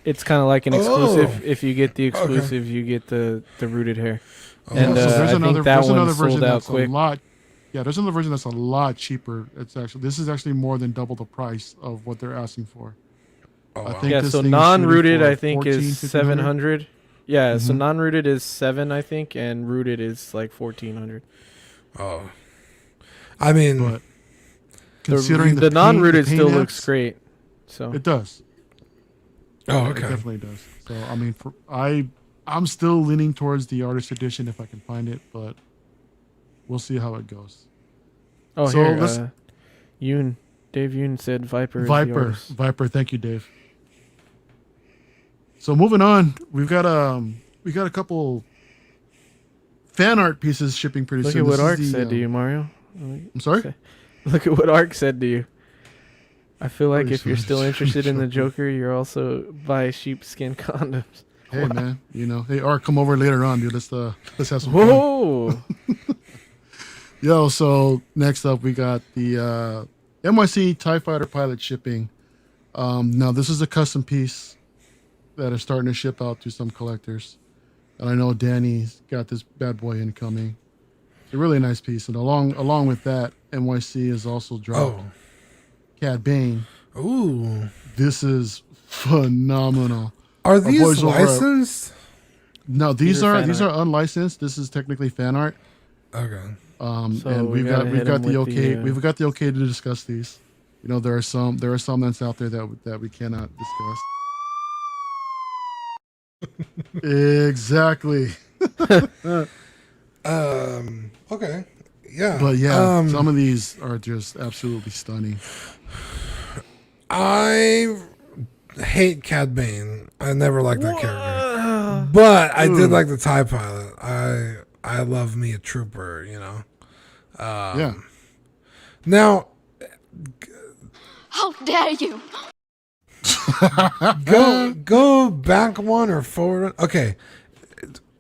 it's kind of like an exclusive. Oh. If you get the exclusive, you get the rooted hair. Oh. And So I think that there's one another sold version out that's quick. a lot. Yeah, there's another version that's a lot cheaper. This is actually more than double the price of what they're asking for. Oh, I wow. think Yeah, this so thing is non-rooted shooting for I think 14, is 1500. 700. Yeah, so Mhm. non-rooted is 7, I think, and rooted is like 1400. Oh. I mean, But considering The non-rooted still paint looks apps, great. So It does. oh, It okay. definitely does. So I mean, I'm still leaning towards the artist edition if I can find it, but we'll see how it goes. oh So here, let's- Dave Yoon said Viper. Is the artist. Viper. Thank you, Dave. So moving on, we got a couple fan art pieces shipping pretty Look soon. at what This is Ark the, said to you, Mario. I'm sorry. Look at what Ark said to you. I feel like Pretty if you're sure still it's interested in the Joker. Joker, you're also buy sheepskin condoms. Hey man, hey Art, come over later on, dude. Let's have some fun. Whoa! Yo, so next up we got the NYC TIE Fighter pilot shipping. Now this is a custom piece that is starting to ship out to some collectors. And I know Danny's got this bad boy incoming. It's a really nice piece. And along with that, NYC has also dropped Oh. Cad Bane. Ooh. This is phenomenal. Are boys these over at- licensed? No, these are are fan art. unlicensed. This is technically fan art. Okay. So And we we've got gotta hit 'em the with okay. the, We've got the okay to discuss these. You know, there are some that's out there that we cannot discuss. Exactly. Okay. Yeah. But yeah, some of these are just absolutely stunning. I hate Cad Bane. I never liked that character. But I did like the TIE pilot. I love me a trooper, you know. Yeah. Now How dare you? go back one or forward one. Okay.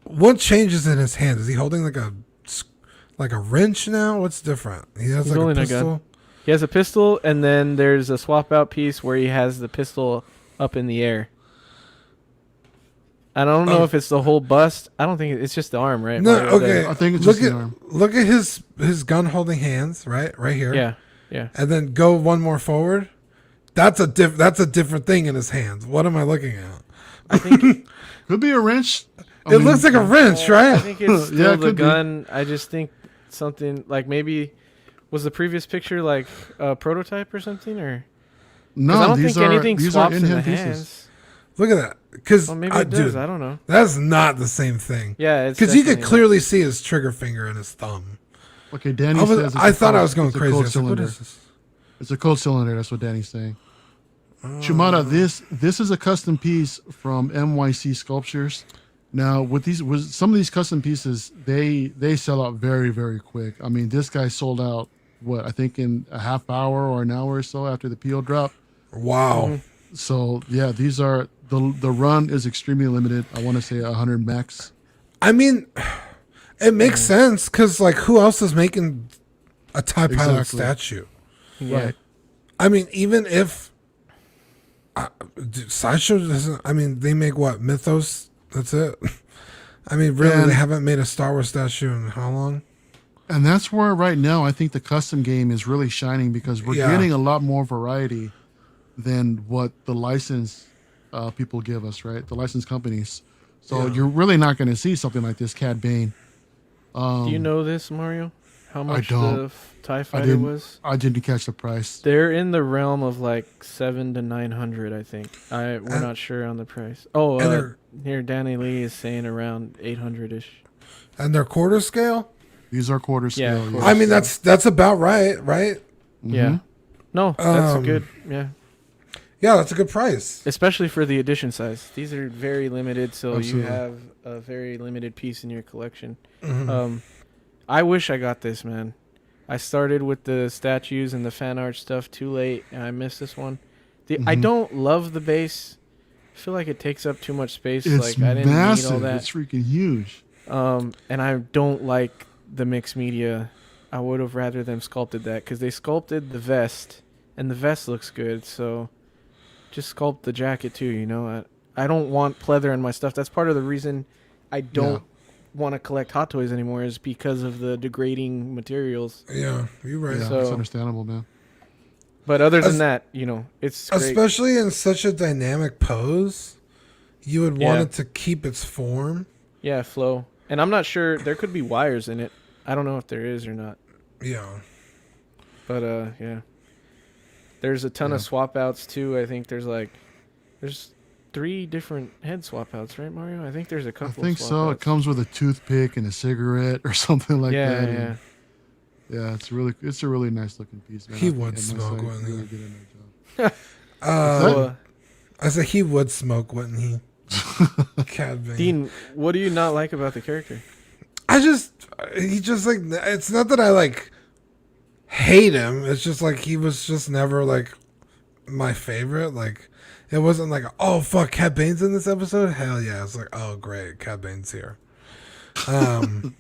What changes in his hand? Is he holding like like a wrench now? What's different? He has He's like a holding a pistol. gun. He has a pistol, and then there's a swap out piece where he has the pistol up in the air. I don't know if it's the whole bust. I don't think it's just the arm, right? No, Mario? okay. I think it's look just at the arm. look at his gun holding hands, right here. Yeah. And then go one more forward. That's a different thing in his hands. What am I looking at? I think Could be a wrench. It looks like a wrench, I right? think it's still Yeah, it the could be. gun. I just think something like maybe was the previous picture like a prototype or something, or 'cause I No, don't these think are anything these are swaps in the in-hand pieces. hands. Look at that. Because Well, maybe it does. dude, I don't know. that's not the same thing. Yeah, it's Because you could definitely clearly see his trigger finger and his thumb. Okay, Danny I says it's I a thought I cold- was going it's a crazy. I cold was like, what cylinder. is this? It's a cold cylinder. That's what Danny's saying. Shumata, this is a custom piece from MYC Sculptures. Now, with some of these custom pieces, they sell out very, very quick. I mean, this guy sold out I think in a half hour or an hour or so after the PO drop. Wow. So yeah, these are the run is extremely limited. I want to say 100 max. I mean, it makes sense because, like, who else is making a TIE Pilot Exactly. statue? Yeah. Right. I mean, even if Sideshow doesn't, I mean, they make what? Mythos? That's it? I mean, really, And- they haven't made a Star Wars statue in how long? And that's where right now I think the custom game is really shining because we're Yeah. getting a lot more variety than what the license people give us, right? The license companies. So Yeah. you're really not going to see something like this Cad Bane. Do you know this, Mario? How much don't. the TIE I Fighter didn't. was? I didn't catch the price. They're in the realm of like 700 to 900, I think. We're And- not sure on the price. Oh, and they're- here Danny Lee is saying around 800 ish. And their quarter scale? These are quarter Yeah, scale. quarter I mean, that's about right? Yeah. No, that's a Um, good. Yeah. Yeah, that's a good price. Especially for the edition size. These are very limited, so Absolutely. you have a very limited piece in your collection. Mhm. I wish I got this, man. I started with the statues and the fan art stuff too late, and I missed this one. I Mhm. don't love the base. I feel like it takes up too much space. It's like I didn't need all massive. that. It's freaking huge. And I don't like the mixed media. I would have rather them sculpted that because they sculpted the vest, and the vest looks good. So just sculpt the jacket too. You know, I don't want pleather in my stuff. That's part of the reason I don't want to collect Hot Toys anymore is because of the degrading materials. Yeah, you're right. Yeah, So- it's understandable, man. But other than Es- that, you know, it's great. Especially in such a dynamic pose, you would want Yeah. it to keep its form. Yeah, flow. And I'm not sure there could be wires in it. I don't know if there is or not. Yeah. But yeah. There's a ton of swap outs too. I think there's 3 different head swap outs, right, Mario? I think there's a I couple. think of swap so. It outs. comes with a toothpick and a cigarette or something like Yeah, that. yeah. and- yeah, it's a really nice looking piece, man. He I would must smoke, say, wouldn't he? really did a nice job. So, I said he would smoke, wouldn't he? Cad Bane. Dean, what do you not like about the character? He just like, it's not that I like hate him. It's just like he was just never like my favorite. Like, it wasn't like, oh fuck, Cad Bane's in this episode. Hell yeah! It's like, oh great, Cad Bane's here. I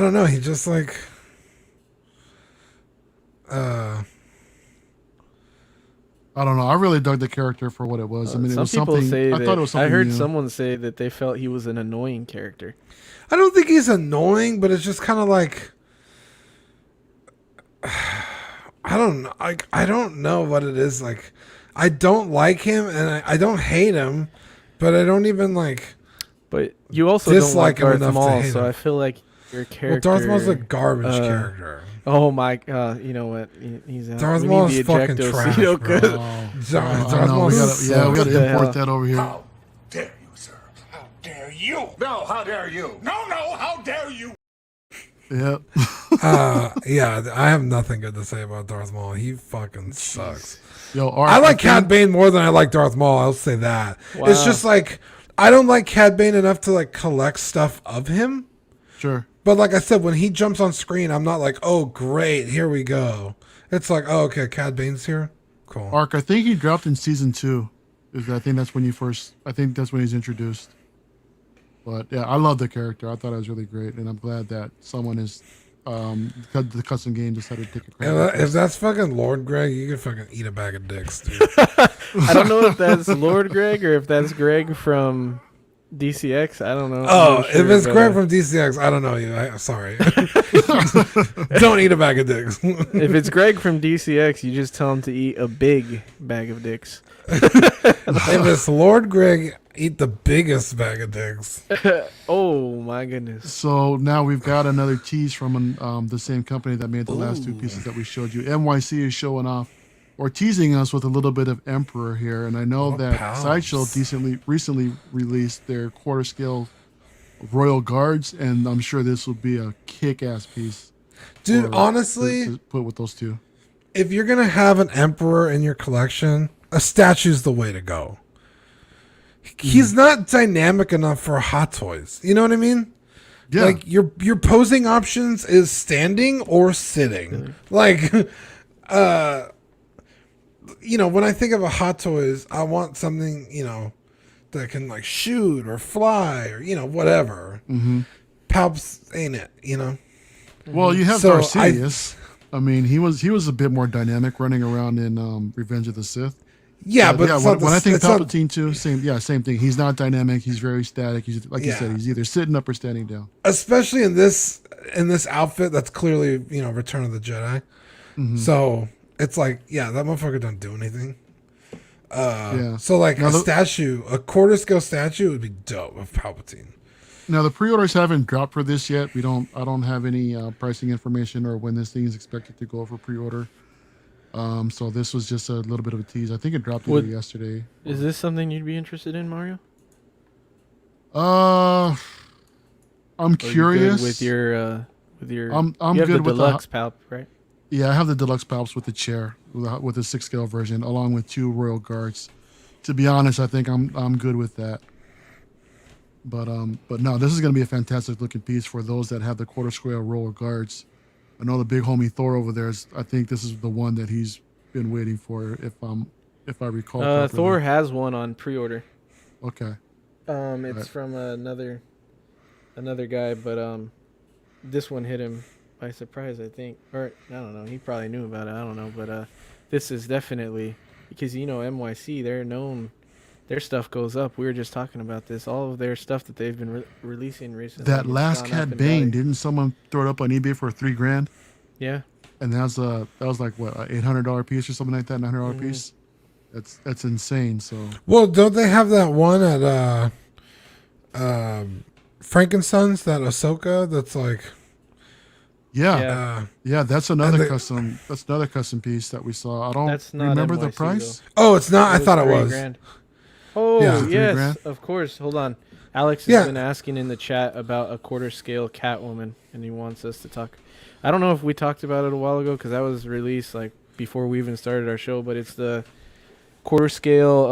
don't know. He just like, I don't know. I really dug the character for what it was. I mean, it Some was people something. say I that. thought it was something I heard new. someone say that they felt he was an annoying character. I don't think he's annoying, but it's just kind of like, I don't know. I don't know what it is. Like, I don't like him, and I don't hate him, but I don't even like. But you also don't Dislike like him Darth enough to Maul, hate so him. I feel like your character. Well, Darth Maul's a garbage uh, character. Oh my! You know what? He's out. Darth We Maul need is the fucking ejecto trash, seat, bro. okay? Darth I know. Maul We sucks. gotta What the import hell? that over here. How dare you, sir? How dare you? No, how dare you? No, how dare you? Yep. Yeah, I have nothing good to say about Darth Maul. He fucking sucks. Yo, I like Cad Bane more than I like Darth Maul. I'll say that. Wow. It's just like I don't like Cad Bane enough to like collect stuff of him. Sure. But like I said, when he jumps on screen, I'm not like, oh great, here we go. It's like, oh okay, Cad Bane's here. Cool. Arc, I think he dropped in season 2. I think that's when you first. I think that's when he's introduced. But yeah, I love the character. I thought it was really great, and I'm glad that someone is the custom game decided to take a credit. If that's fucking Lord Greg, you can fucking eat a bag of dicks, dude. I don't know if that's Lord Greg or if that's Greg from DCX. I don't know. Oh, I'm not sure, if it's but, Greg from DCX, I don't know you. Sorry. Don't eat a bag of dicks. if it's Greg from DCX, you just tell him to eat a big bag of dicks. If it's Lord Greg, eat the biggest bag of dicks. Oh my goodness. So now we've got another tease from the same company that made the last two pieces that we showed you. NYC is showing off or teasing us with a little bit of Emperor here, and I know that pals. Sideshow recently released their quarter scale Royal Guards, and I'm sure this will be a kick-ass piece. Dude, honestly, to put with those two. if you're going to have an Emperor in your collection, a statue's the way to go. He's not dynamic enough for Hot Toys. You know what I mean? Yeah. Like your posing options is standing or sitting. Like when I think of a Hot Toys, I want something, that can like shoot or fly or whatever. Mm-hmm. Palps ain't it, Well, you have So Darth Sidious. I mean, he was a bit more dynamic running around in Revenge of the Sith. Yeah, but when I think Palpatine too, same thing. He's not dynamic. He's very static. He's like you said, he's either sitting up or standing down. especially in this outfit that's clearly Return of the Jedi. Mm-hmm. So it's like, that motherfucker don't do anything. Yeah. So like Now a quarter scale statue would be dope of Palpatine. Now the pre-orders haven't dropped for this yet. I don't have any pricing information or when this thing is expected to go for pre-order. So this was just a little bit of a tease. I think it dropped either yesterday. Is this something you'd be interested in, Mario? I'm Or you curious. good with your I'm you have good the with deluxe palp, right? Yeah, I have the deluxe palps with the chair, with the 6 scale version, along with 2 Royal Guards. To be honest, I think I'm good with that. But no, this is going to be a fantastic looking piece for those that have the quarter scale Royal Guards. I know the big homie Thor over there I think this is the one that he's been waiting for. If I recall properly. Thor has one on pre-order. Okay. It's Right. from another guy, but this one hit him by surprise, I think. Or I don't know. He probably knew about it. I don't know, but this is definitely because NYC, they're known. Their stuff goes up. We were just talking about this. All of their stuff that they've been releasing recently. That last Cat Bane, didn't someone throw it up on eBay for $3,000? Yeah. And that was like what, an $800 piece or something like that, $900 piece. That's insane. So Well, don't they have that one at Frankenson's, that Ahsoka that's like yeah, Yeah. that's another And they- custom. That's another custom piece that we saw. I don't That's not remember the NYC price. Oh, it's not. I thought it was. $3,000. Oh, Yeah. yes, $3,000? of course. Hold on. Alex has Yeah. been asking in the chat about a quarter scale Catwoman, and he wants us to talk. I don't know if we talked about it a while ago because that was released like before we even started our show, but it's the quarter scale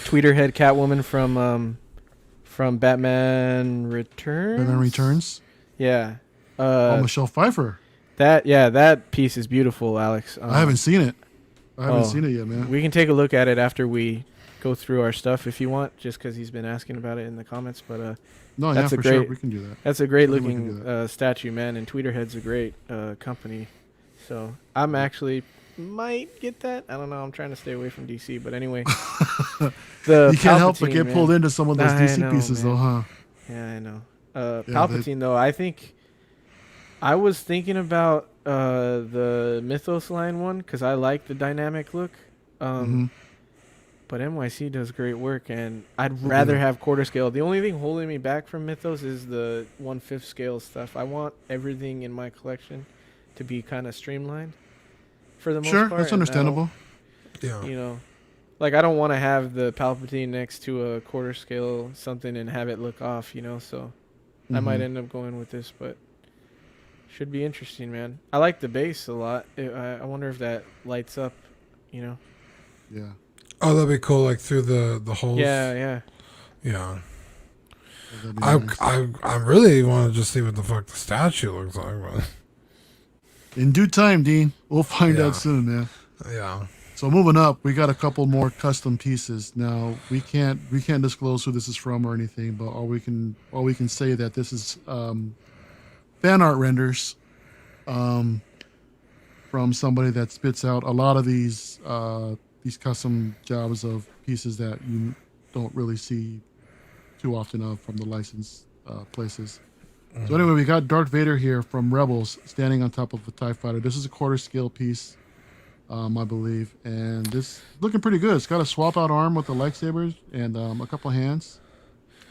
tweeter head Catwoman from Batman Returns. Batman Returns. Yeah. Michelle Pfeiffer. That piece is beautiful, Alex. I haven't seen it. I haven't oh, seen it yet, man. We can take a look at it after we go through our stuff if you want, just because he's been asking about it in the comments. But No, that's yeah, a for sure great- we can do that. that's a great I think we can looking do statue, man. And Tweeterhead's a great company. So I'm actually might get that. I don't know. I'm trying to stay away from DC, but anyway. You can't help but Palpatine, get man. pulled into some of those I DC know, pieces, man. though, huh? Yeah, I know. Yeah, Palpatine, though, I think I was thinking about the Mythos line one because I like the dynamic look. Mhm. But NYC does great work, and I'd rather have quarter scale. The only thing holding me back from Mythos is the 1/5 scale stuff. I want everything in my collection to be kind of streamlined for the most Sure, part. that's and I don't- understandable. Yeah. Like I don't want to have the Palpatine next to a quarter scale something and have it look off, so I might Mhm. end up going with this, but should be interesting, man. I like the base a lot. I wonder if that lights up, Yeah. Oh, that'd be cool. Like through the holes. Yeah. Yeah. That'd be I nice. I really want to just see what the fuck the statue looks like. But In due time, Dean. We'll find Yeah. out soon, man. yeah. So moving up, we got a couple more custom pieces. Now we can't disclose who this is from or anything, but all we can say that this is fan art renders from somebody that spits out a lot of these custom jobs of pieces that you don't really see too often of from the licensed places. So anyway, we got Darth Vader here from Rebels standing on top of a TIE fighter. This is a quarter scale piece. I believe, and this looking pretty good. It's got a swap out arm with the lightsabers and a couple hands.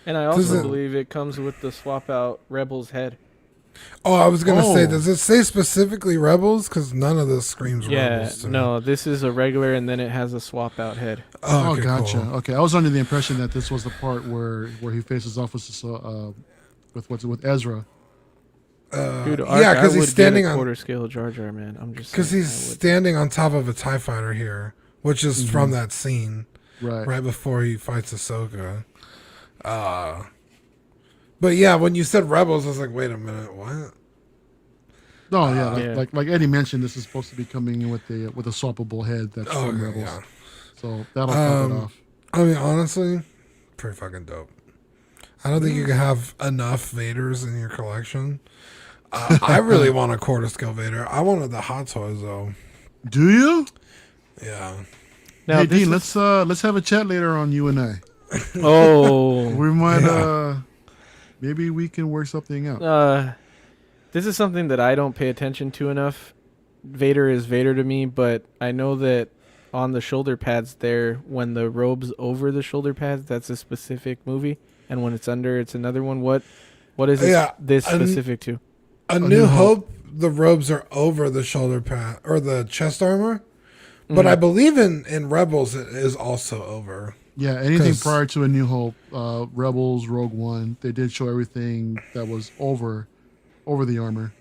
And I also believe it comes with the swap out Rebels head. Oh, I was gonna say, does it say specifically Rebels? Because none of this screams Rebels. Yeah, no, this is a regular, and then it has a swap out head. Oh, okay, gotcha. Cool. Okay, I was under the impression that this was the part where he faces off with Ezra. Dude, yeah, because he's standing on quarter scale Jar Jar, man. I'm just because he's standing on top of a TIE fighter here, which is from that scene right before he fights Ahsoka. But yeah, when you said Rebels, I was like, wait a minute, what? No, yeah, like Eddie mentioned, this is supposed to be coming in with a swappable head that's from Rebels. Yeah. So that'll top it off. I mean, honestly, pretty fucking dope. I don't think you can have enough Vaders in your collection. I really want a quarter scale Vader. I wanted the Hot Toys though. Do you? Yeah. Now, hey Dean, let's have a chat later on you and I. Oh, we might maybe we can work something out. This is something that I don't pay attention to enough. Vader is Vader to me, but I know that on the shoulder pads there, when the robe's over the shoulder pads, that's a specific movie, and when it's under, it's another one. What is this specific to? A New Hope, the robes are over the shoulder pad or the chest armor, but I believe in Rebels it is also over. Yeah, anything prior to A New Hope, Rebels, Rogue One, they did show everything that was over the armor.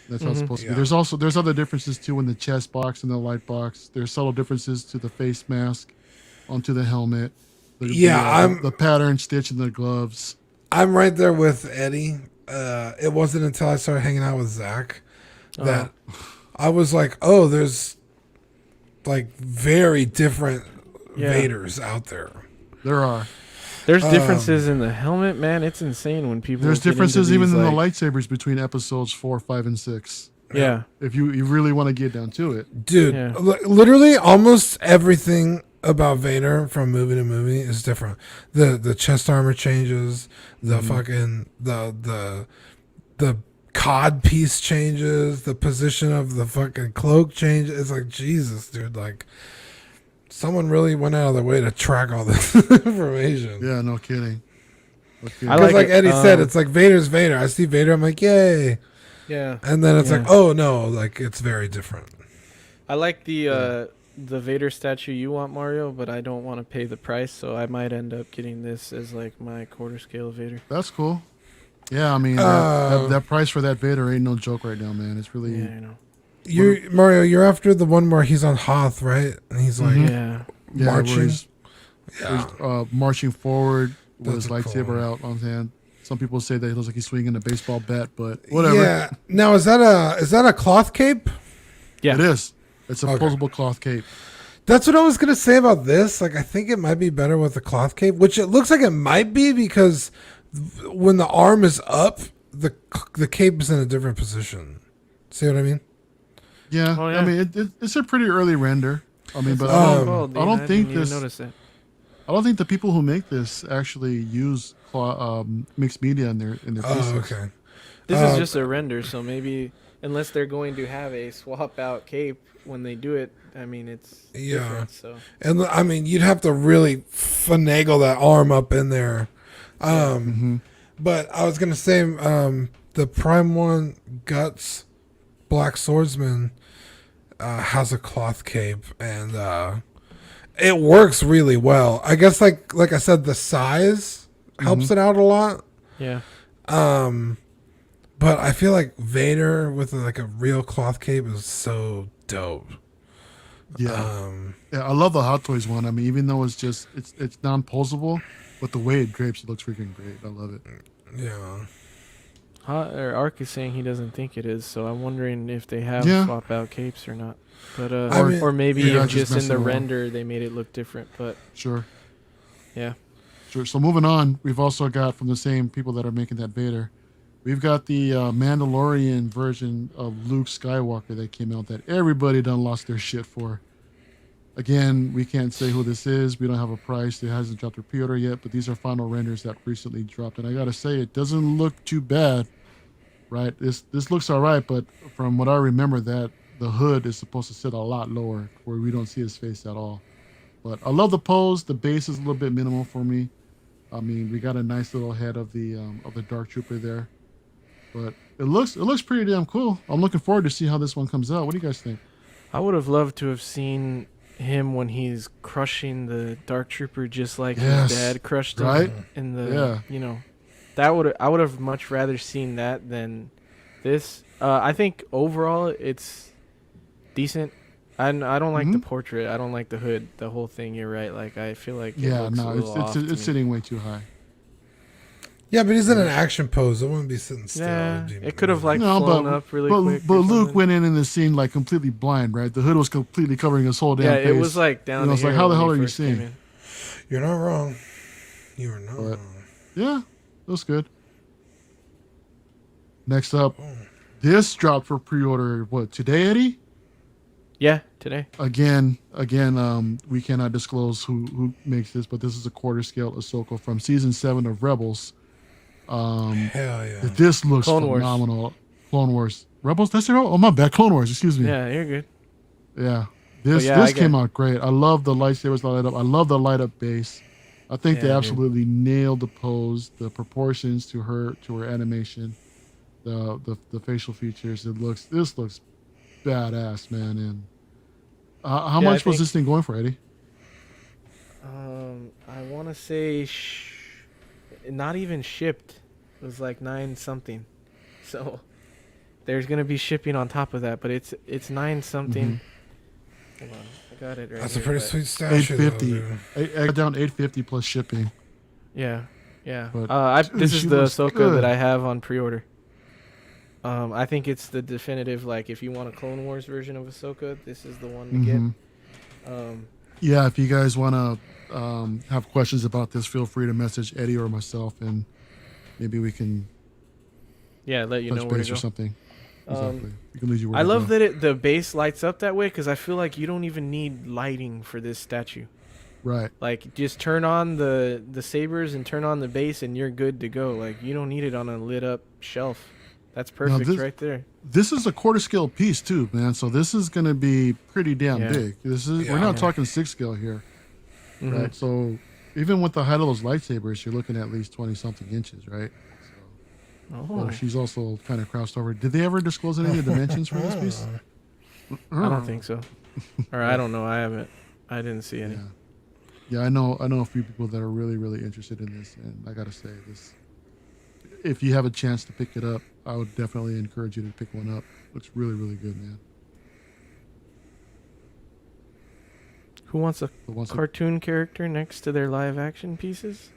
That's how it's supposed to be. There's other differences too in the chest box and the light box. There's subtle differences to the face mask onto the helmet. The pattern stitch in the gloves. I'm right there with Eddie. It wasn't until I started hanging out with Zach that I was like, oh, there's like very different Vaders out there. There are. There's differences in the helmet, man. It's insane when people. There's differences even in the lightsabers between episodes 4, 5, and 6. Yeah. If you really want to get down to it, dude. Yeah. Literally, almost everything about Vader from movie to movie is different. The chest armor changes. The fucking the cod piece changes. The position of the fucking cloak changes. It's like, Jesus, dude. Like, someone really went out of their way to track all this information. Yeah, no kidding. Because like Eddie said, it's like Vader's Vader. I see Vader, I'm like, yay. Yeah. And then it's like, oh no, like it's very different. I like the Vader statue you want, Mario, but I don't want to pay the price, so I might end up getting this as like my quarter scale Vader. That's cool. Yeah, I mean that price for that Vader ain't no joke right now, man. It's really. Yeah, I know. Mario, you're after the one where he's on Hoth, right? And he's like marching. Marching forward with his lightsaber out on his hand. Some people say that he looks like he's swinging a baseball bat, but whatever. Yeah. Now is that a cloth cape? Yeah, it is. It's a posable cloth cape. That's what I was gonna say about this. Like, I think it might be better with a cloth cape, which it looks like it might be because when the arm is up, the cape is in a different position. See what I mean? Yeah. Oh, yeah. I mean it's a pretty early render. I mean, but I don't think the people who make this actually use mixed media in their pieces. Okay. This is just a render, so maybe unless they're going to have a swap out cape when they do it, I mean it's different. So and I mean you'd have to really finagle that arm up in there. But I was gonna say the Prime 1 Guts Black Swordsman has a cloth cape and it works really well. I guess like I said, the size helps it out a lot. Yeah. But I feel like Vader with like a real cloth cape is so dope. Yeah. I love the Hot Toys one. I mean, even though it's non-posable, but the way it drapes, it looks freaking great. I love it. Yeah. Ark is saying he doesn't think it is, so I'm wondering if they have Yeah. swap out capes or not. But I mean, or maybe yeah, if just just in the messing around. render they made it look different. But Sure. yeah, Sure. So moving on, we've also got from the same people that are making that Vader, we've got the Mandalorian version of Luke Skywalker that came out that everybody done lost their shit for. Again, we can't say who this is. We don't have a price. It hasn't dropped their pre-order yet, but these are final renders that recently dropped. And I gotta say, it doesn't look too bad, right? This looks all right, but from what I remember, that the hood is supposed to sit a lot lower where we don't see his face at all. But I love the pose. The base is a little bit minimal for me. I mean, we got a nice little head of the Dark Trooper there, but it looks pretty damn cool. I'm looking forward to see how this one comes out. What do you guys think? I would have loved to have seen him when he's crushing the Dark Trooper, just like Yes, his dad crushed him right? in the. Yeah. You know, I would have much rather seen that than this. I think overall it's decent. I don't like the portrait. I don't like the hood. The whole thing. You're right. Like I feel like it Yeah, looks a no, little off to me. it's sitting way too high. Yeah, but he's in an action pose. It wouldn't be sitting still. Yeah, It'd be it could have like No, flown but up really but, quick. but or Luke something. went in the scene like completely blind, right? The hood was completely covering his whole damn Yeah, face. it was like down. You know, to it's like, here how the when hell he are you first came seeing? in. You're not wrong. You are not But- wrong. Yeah, that's good. Next up, this dropped for pre-order. What, today, Eddie? Yeah, today. Again, we cannot disclose who makes this, but this is a quarter scale Ahsoka from season 7 of Rebels. Hell yeah. This looks Clone Wars. phenomenal. Clone Wars. Rebels? That's it? Oh, my bad. Clone Wars. Excuse me. Yeah, you're good. Yeah. This yeah, I came get- out great. I love the lightsabers that light up. I love the light up base. I think they Yeah, dude. absolutely nailed the pose, the proportions to her animation, the facial features. This looks badass, man. And how Yeah, I much was think- this thing going for, Eddie? I want to say not even shipped. It was like 9 something. So there's gonna be shipping on top of that, but it's 9 something. Hold on, I got it right. That's a here, pretty but- sweet statue. though, 850. dude. I got down 850 plus shipping. Yeah, yeah. But, This dude, is she the looks Ahsoka good. that I have on pre-order. I think it's the definitive. Like, if you want a Clone Wars version of Ahsoka, this is the one to Mhm. get. Yeah, if you guys want to have questions about this, feel free to message Eddie or myself, and maybe we can Yeah, let you know touch where to base or go. something. Exactly. We can lead you where I to love go. that the base lights up that way because I feel like you don't even need lighting for this statue. Right. Like, just turn on the sabers and turn on the base, and you're good to go. Like, you don't need it on a lit up shelf. That's perfect this- right there. This is a quarter scale piece too, man. So this is going to be pretty damn Yeah. big. We're Yeah. not talking 6 scale here, Mhm. right? So even with the height of those lightsabers, you're looking at least 20 something inches, right? Oh. But she's also kind of crouched over. Did they ever disclose any of the dimensions for this piece? I don't think so. Or I don't know. I didn't see any. Yeah. Yeah, I know a few people that are really, really interested in this, and I gotta say this. If you have a chance to pick it up, I would definitely encourage you to pick one up. Looks really, really good, man. Who wants a But once cartoon character next to their live action pieces?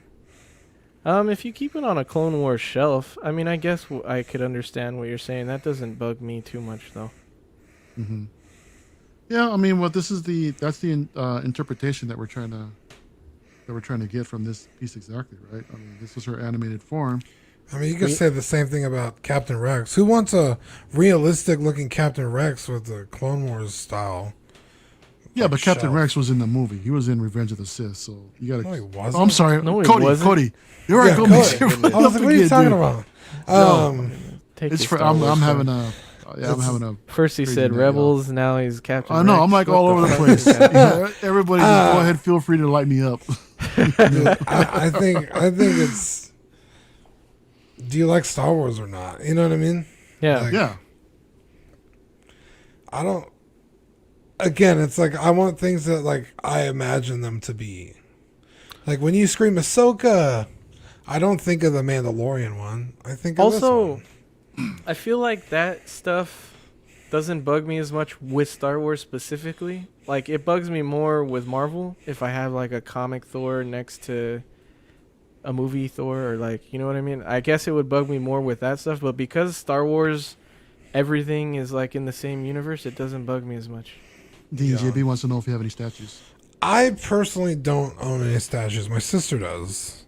If you keep it on a Clone Wars shelf, I mean, I guess I could understand what you're saying. That doesn't bug me too much, though. hmm Yeah, I mean, that's the interpretation that we're trying to get from this piece exactly, right? I mean, this is her animated form. I mean, you could say the same thing about Captain Rex. Who wants a realistic looking Captain Rex with the Clone Wars style? Yeah, but Captain shelf. Rex was in the movie. He was in Revenge of the Sith, so you gotta. No, he wasn't. Oh, I'm sorry, No, he Cody. wasn't. Cody, you're right. Yeah, Go Cody. mix your I fuck was up like, what are you again, talking dude. about? Take It's your for Star I'm Wars having stuff. I'm having a. First he crazy said night, Rebels, now he's Captain I know. Rex. I'm like What all over the fuck place. is that? Yeah, everybody, just go ahead. Feel free to light me up. I think it's. Do you like Star Wars or not? You know what I mean? Yeah. Like- Yeah. I don't. Again, it's like I want things that like I imagine them to be. Like when you scream Ahsoka, I don't think of the Mandalorian one. I think of Also, this I feel like that stuff doesn't bug me as much with Star Wars specifically. Like, it bugs me more with Marvel if I have like a comic Thor next to a movie Thor or like, you know what I mean? I guess it would bug me more with that stuff, but because Star Wars, everything is like in the same universe, it doesn't bug me as much. Dean JB wants to know if you have any statues. I personally don't own any statues. My sister does.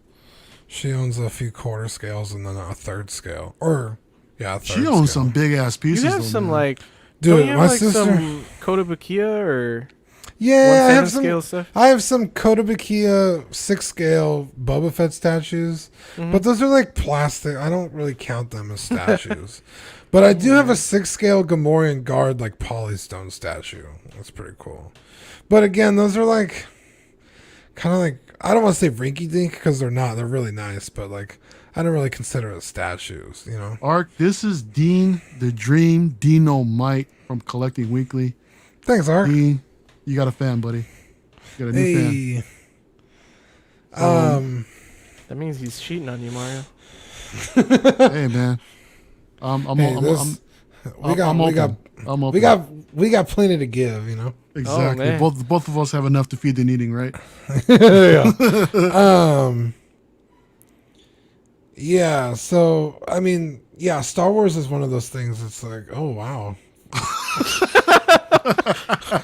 She owns a few quarter scales and then a third scale. A third She owns scale. some big ass pieces. You have though, some man. like, Dude, don't you have my like sister. some Kotobukiya or Yeah, I 1/7 have some. scale stuff? I have some Kotobukiya 6 scale Boba Fett statues, but those are like plastic. I don't really count them as statues. But I do have a 6 scale Gamorrean guard like polystone statue. That's pretty cool. But again, those are like kind of like, I don't want to say rinky dink because they're not. They're really nice, but like I don't really consider it statues. You know. Ark, this is Dean the Dream Dino Mite from Collecting Weekly. Thanks, Ark. Dean, you got a fan, buddy. You got a new fan. Hey. That means he's cheating on you, Mario. Hey, man. I'm open. We got plenty to give, you know. Exactly. man. Both of us have enough to feed the needing, right? Yeah. So I mean, yeah, Star Wars is one of those things. It's like, oh wow.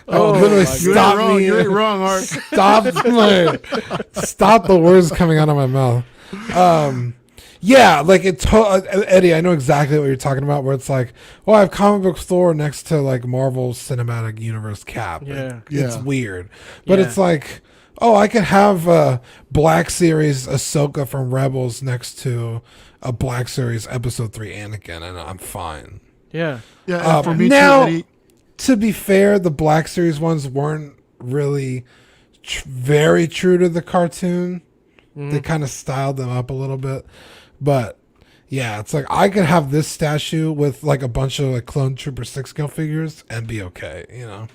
Literally stop me! You ain't wrong, Art. Stop the words coming out of my mouth. Yeah, like Eddie, I know exactly what you're talking about. Where it's like, well, I have comic book Thor next to like Marvel Cinematic Universe Cap. Yeah. It's weird, but Yeah. it's like, oh, I could have Black Series Ahsoka from Rebels next to a Black Series Episode 3 Anakin, and I'm fine. Yeah. Yeah, and for me now, too, Eddie. to be fair, the Black Series ones weren't really very true to the cartoon. They kind of styled them up a little bit. But, yeah, it's like I could have this statue with like a bunch of like Clone Trooper 6 scale figures and be okay, you know?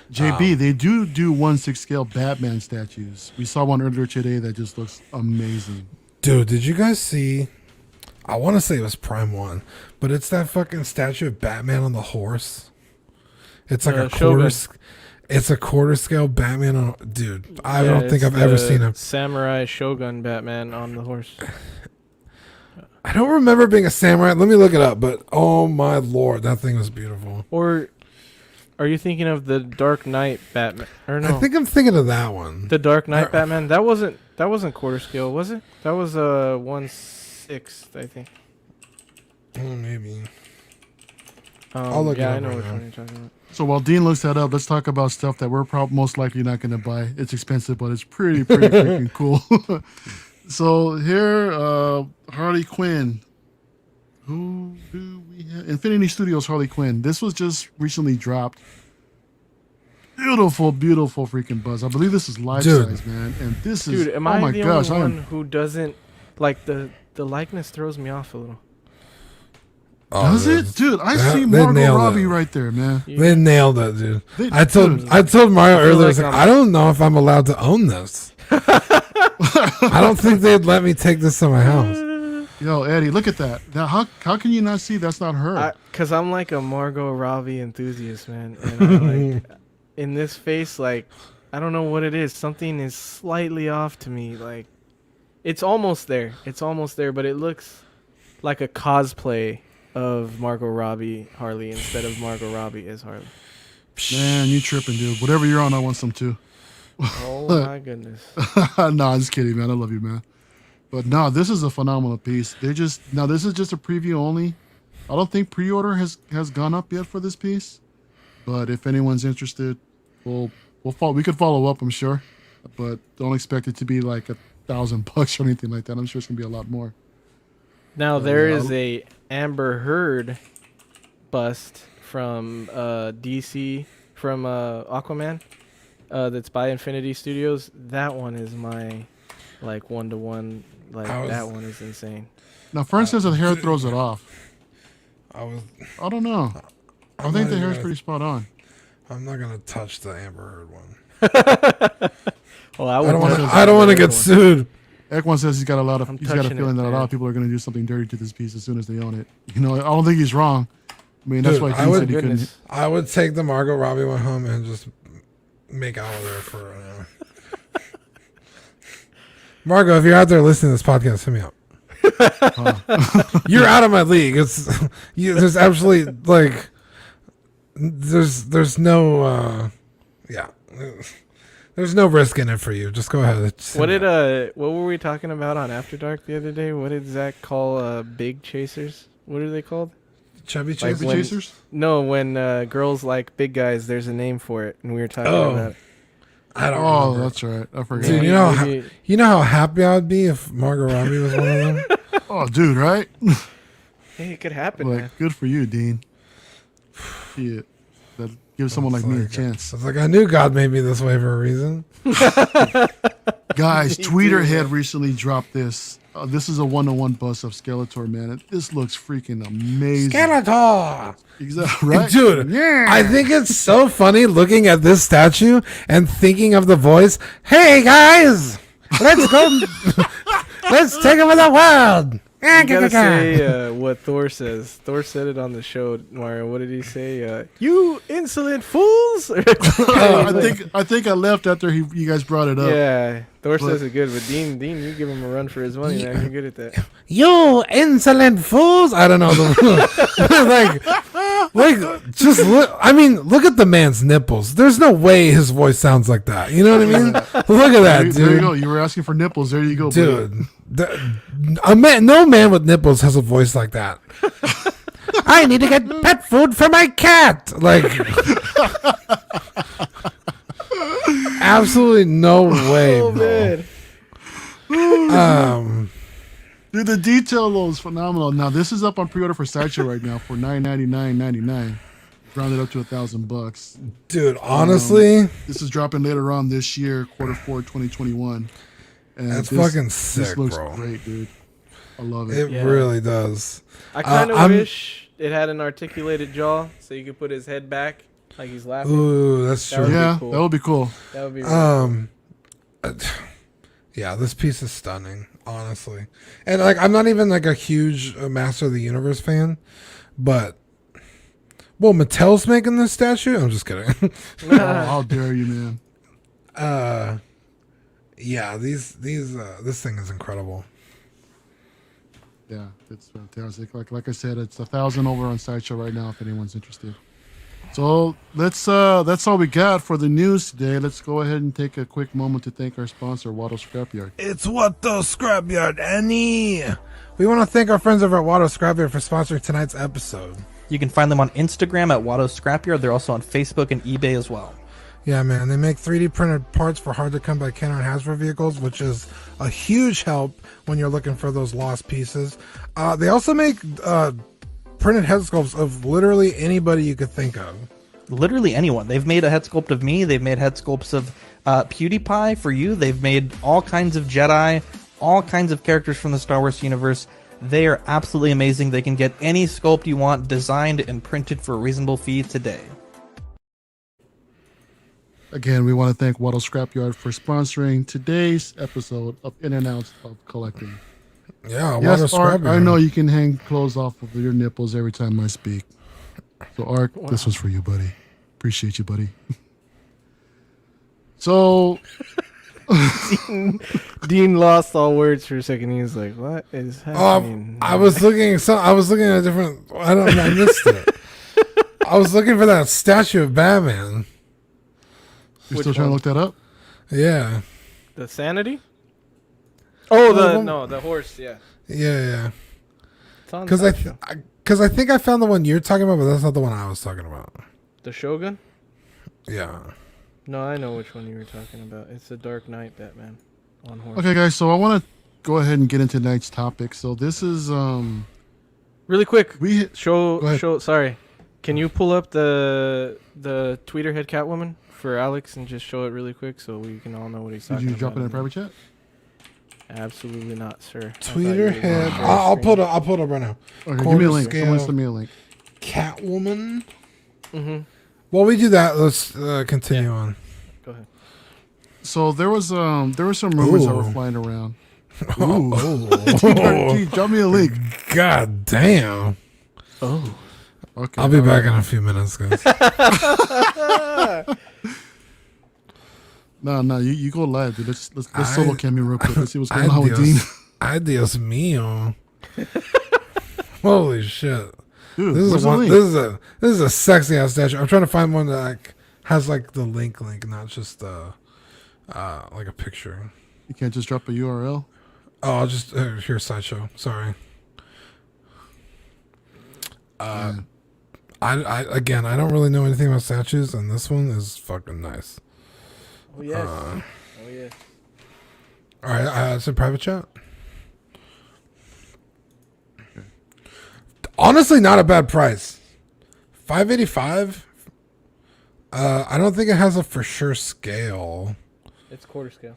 JB, they do 1/6 scale Batman statues. We saw one earlier today that just looks amazing. Dude, did you guys see? I want to say it was Prime 1, but it's that fucking statue of Batman on the horse. It's like a quarter. Shogun. It's a quarter scale Batman on. Dude, I Yeah, don't think it's I've ever the seen a. Samurai Shogun Batman on the horse. I don't remember being a samurai. Let me look it up. But oh my lord, that thing was beautiful. Or are you thinking of the Dark Knight Batman? Or no, I think I'm thinking of that one. the Dark Knight Batman. That wasn't quarter scale, was it? That was 1/6, I think. Oh, maybe. I'll look it yeah, I up know right which now. one you're talking about. So while Dean looks that up, let's talk about stuff that we're most likely not going to buy. It's expensive, but it's pretty freaking cool. So here, Harley Quinn. Who do we have? Infinity Studios Harley Quinn. This was just recently dropped. Beautiful, beautiful freaking buzz. I believe this is life Dude. size, man. And this is, Dude, am oh I my the gosh, only I one am. who doesn't like the likeness? Throws me off a little. Does it, dude? I see they Margot nailed Robbie it. right there, man. They nailed it, dude. They- I told dude. Mario earlier. I like was like, I don't know if I'm allowed to own this. I don't think they'd let me take this to my house. Yo, Eddie, look at that. Now, how can you not see that's not her? Cause I'm like a Margot Robbie enthusiast, man. And I, like, in this face, like, I don't know what it is. Something is slightly off to me. Like, it's almost there. It's almost there, but it looks like a cosplay of Margot Robbie Harley instead of Margot Robbie as Harley. Man, you tripping, dude. Whatever you're on, I want some too. Oh my goodness. No, I'm just kidding, man. I love you, man. But no, this is a phenomenal piece. This is just a preview only. I don't think pre-order has gone up yet for this piece. But if anyone's interested, we could follow up, I'm sure. But don't expect it to be like $1,000 or anything like that. I'm sure it's gonna be a lot more. Now there is a Amber Heard bust from DC from Aquaman that's by Infinity Studios. That one is my like 1-to-1. Like that one is insane. Now, Fern says that hair throws it off. I don't know. I think the hair's pretty spot on. I'm not gonna touch the Amber Heard one. Well, I don't want to get sued. Ekwan says he's got a touching feeling it, that a lot man. of people are going to do something dirty to this piece as soon as they own it. You know, I don't think he's wrong. I mean, that's Dude, why I Dean would- said he couldn't. Goodness. I would take the Margot Robbie one home and just make out with her for an hour. Margo, if you're out there listening to this podcast, hit me up. You're out of my league. There's absolutely like there's no there's no risk in it for you. Just go ahead. What were we talking about on After Dark the other day? What did Zach call big chasers? What are they called? Chubby Like chasers? Chasers? No, when girls like big guys, there's a name for it, and we were talking about it. I don't Oh, remember. that's right. I forgot. Dude, you know how happy I would be if Margot Robbie was one of them? Oh, dude, right? Hey, it could happen, man. Like, good for you, Dean. Shit. That gives someone like me a chance. It's like I knew God made me this way for a reason. Guys, Me Tweeterhead too, recently dropped this. This is a 1-to-1 bust of Skeletor, man. This looks freaking amazing. Skeletor! Exactly, right? Dude, Yeah. I think it's so funny looking at this statue and thinking of the voice. Hey guys, let's go. Let's take over the world. You gotta say what Thor says. Thor said it on the show, Mario. What did he say? You insolent fools! I think I left after you guys brought it up. Yeah, Thor says it good, but Dean, you give him a run for his money, man. You're good at that. You insolent fools! I don't know. like, just look. I mean, look at the man's nipples. There's no way his voice sounds like that. You know what I mean? Look at that, dude. There you go. You were asking for nipples. There you go, buddy. Dude. No man with nipples has a voice like that. I need to get pet food for my cat. Like, absolutely no way, Oh bro. man. Dude, the detail though is phenomenal. Now this is up on pre-order for Sideshow right now for $999.99, rounded up to $1,000. Dude, honestly, This is dropping later on this year, Q4 2021. And that's this, fucking This sick, looks bro. great, dude. I love it. It Yeah. really does. I kind of I'm- wish it had an articulated jaw, so you could put his head back like he's laughing. Ooh, that's That true. would be Yeah, cool. that would be cool. That would be really Yeah, this piece is stunning, honestly. And like, I'm not even like a huge Master of the Universe fan, but Mattel's making this statue. I'm just kidding. Oh, how dare you, man? Yeah, this thing is incredible. Yeah, it's fantastic. Like I said, it's 1,000 over on Sideshow right now if anyone's interested. So that's all we got for the news today. Let's go ahead and take a quick moment to thank our sponsor, Watto Scrapyard. It's Watto Scrapyard, Annie. We want to thank our friends over at Watto Scrapyard for sponsoring tonight's episode. You can find them on Instagram at Watto Scrapyard. They're also on Facebook and eBay as well. Yeah, man, they make 3D printed parts for hard-to-come-by Kenner and Hasbro vehicles, which is a huge help when you're looking for those lost pieces. They also make printed head sculpts of literally anybody you could think of. Literally anyone. They've made a head sculpt of me. They've made head sculpts of PewDiePie for you. They've made all kinds of Jedi, all kinds of characters from the Star Wars universe. They are absolutely amazing. They can get any sculpt you want designed and printed for a reasonable fee today. Again, we want to thank Watto Scrapyard for sponsoring today's episode of In and Out of Collecting. Yeah, Yes, Watto Art, Scrapyard. I know you can hang clothes off of your nipples every time I speak. So, Art, this was for you, buddy. Appreciate you, buddy. So, Dean lost all words for a second. He was like, "What is happening?" I was looking at a different. I missed it. I was looking for that statue of Batman. you're Which still trying to one? look that up? Yeah, The Sanity? Oh, well- the horse. Yeah, yeah. it's on Because Sideshow. I think I found the one you're talking about, but that's not the one I was talking about. The Shogun. Yeah. No, I know which one you were talking about. It's the Dark Knight Batman on horse. Okay, guys, so I want to go ahead and get into tonight's topic. So, this is, Really quick. Go ahead. Show. Sorry. Can you pull up the Tweeterhead Catwoman for Alex and just show it really quick so we can all know what he's did talking you about? drop it in a private chat? Absolutely not, sir. I thought you were Tweeterhead. gonna share I'll screen. pull it up right now. Okay, give me a Quarter link. scale. Someone send me a link. Catwoman. Mm-hmm. While we do that, let's continue on. Go ahead. So, there were some rumors that were Ooh. flying around. Oh, Gee, drop me a link. God damn. Oh. Okay. I'll be back in a few minutes, guys. No, you go live, dude. Let's solo cam you real quick. Let's see what's going on with Dean. Ay, Dios mío. Holy shit. Dude, This where's is the link? this is a sexy ass statue. I'm trying to find one that like has like the link, not just like a picture. You can't just drop a URL. Oh, I'll just here's Sideshow. Sorry. I don't really know anything about statues, and this one is fucking nice. Oh yes. Oh yes. All right, it's a private chat. Honestly, not a bad price. $585. I don't think it has a for sure scale. It's quarter scale.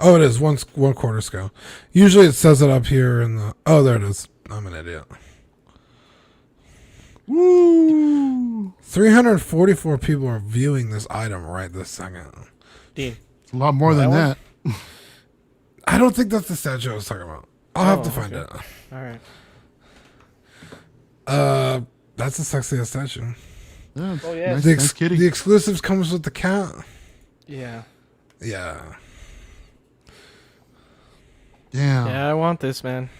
Oh, it is one quarter scale. Usually, it says it up here in the. Oh, there it is. I'm an idiot. Woo! 344 people are viewing this item right this second. Dean. It's a lot more than That that. I don't think that's the statue I was talking about. I'll have to find it. All right. That's the sexiest statue. Yeah, Oh, yeah. nice kitty. The exclusives comes with the cat. Yeah. Yeah. Damn. Yeah, I want this, man.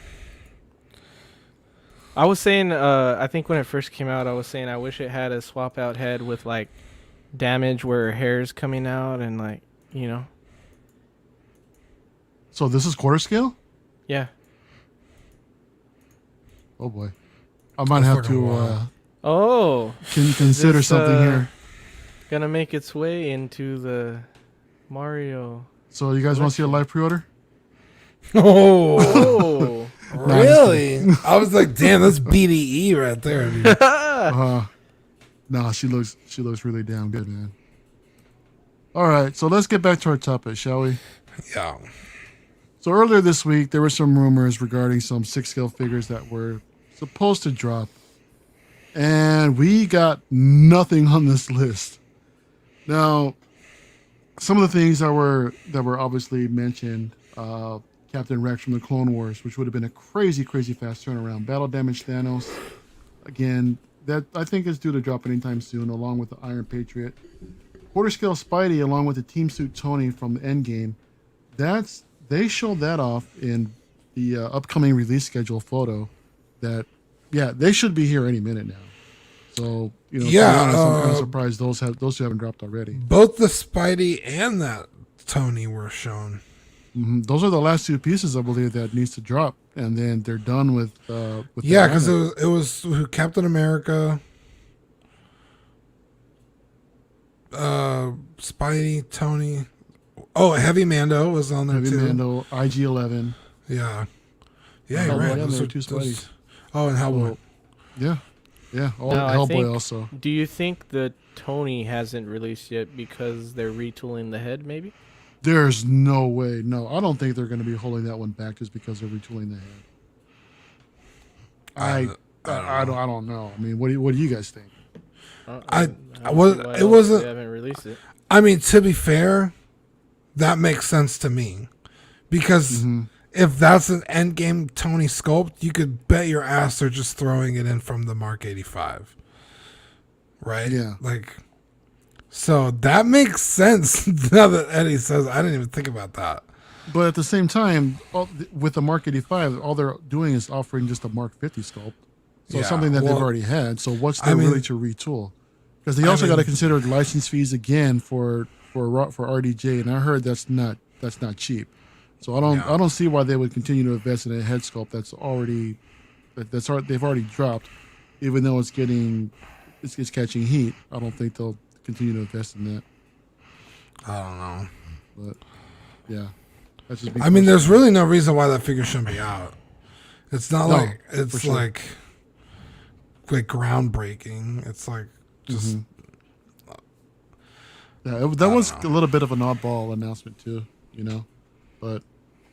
I was saying, I think when it first came out, I was saying I wish it had a swap out head with like damage where her hair's coming out and like, you know. So this is quarter scale? Yeah. Oh boy. I might have fucking to wild. Oh. consider This, something here. Gonna make its way into the Mario. So you guys want to see a live pre-order? Oh, Oh. really? I was like, damn, that's BDE right there, dude. No, she looks really damn good, man. All right, so let's get back to our topic, shall we? Yeah. So earlier this week, there were some rumors regarding some 6-scale figures that were supposed to drop, and we got nothing on this list. Now, some of the things that were obviously mentioned, Captain Rex from the Clone Wars, which would have been a crazy fast turnaround. Battle Damage Thanos, again, that I think is due to drop anytime soon, along with the Iron Patriot. Quarter scale Spidey, along with the Team Suit Tony from the Endgame. They showed that off in the upcoming release schedule photo. That, yeah, they should be here any minute now. So, you know, to be honest, I'm kind of surprised those two haven't dropped already. Both the Spidey and that Tony were shown. Mm-hmm. Those are the last two pieces, I believe, that needs to drop, and then they're done with. Yeah, because it was Captain America, Spidey, Tony. Oh, Heavy Mando was on there Heavy too. Mando, IG-11. Yeah, you're Hellboy, right. and Those there are were two Spideys. Oh, and Hellboy. Yeah. Now, I Hellboy think- also. Do you think the Tony hasn't released yet because they're retooling the head, maybe? There's no way. No, I don't think they're going to be holding that one back just because they're retooling the head. I don't know. I mean, what do you guys think? I don't was- see why it else wasn't- They haven't released it. I mean, to be fair, that makes sense to me because if that's an endgame Tony sculpt, you could bet your ass they're just throwing it in from the Mark 85, right? Yeah. Like, so that makes sense. Now that Eddie says, I didn't even think about that. But at the same time, with the Mark 85, all they're doing is offering just a Mark 50 sculpt. So Yeah, something that they've well, already had. So what's I there mean- really to retool? Because they also got to consider license fees again for RDJ, and I heard that's not cheap. So I don't see why they would continue to invest in a head sculpt they've already dropped, even though it's catching heat. I don't think they'll continue to invest in that. I don't know. But yeah, that's just me I mean, personally. there's really no reason why that figure shouldn't be out. It's not No, like for it's sure. like groundbreaking. It's like just Yeah, that was a little bit of an oddball announcement too, you know. But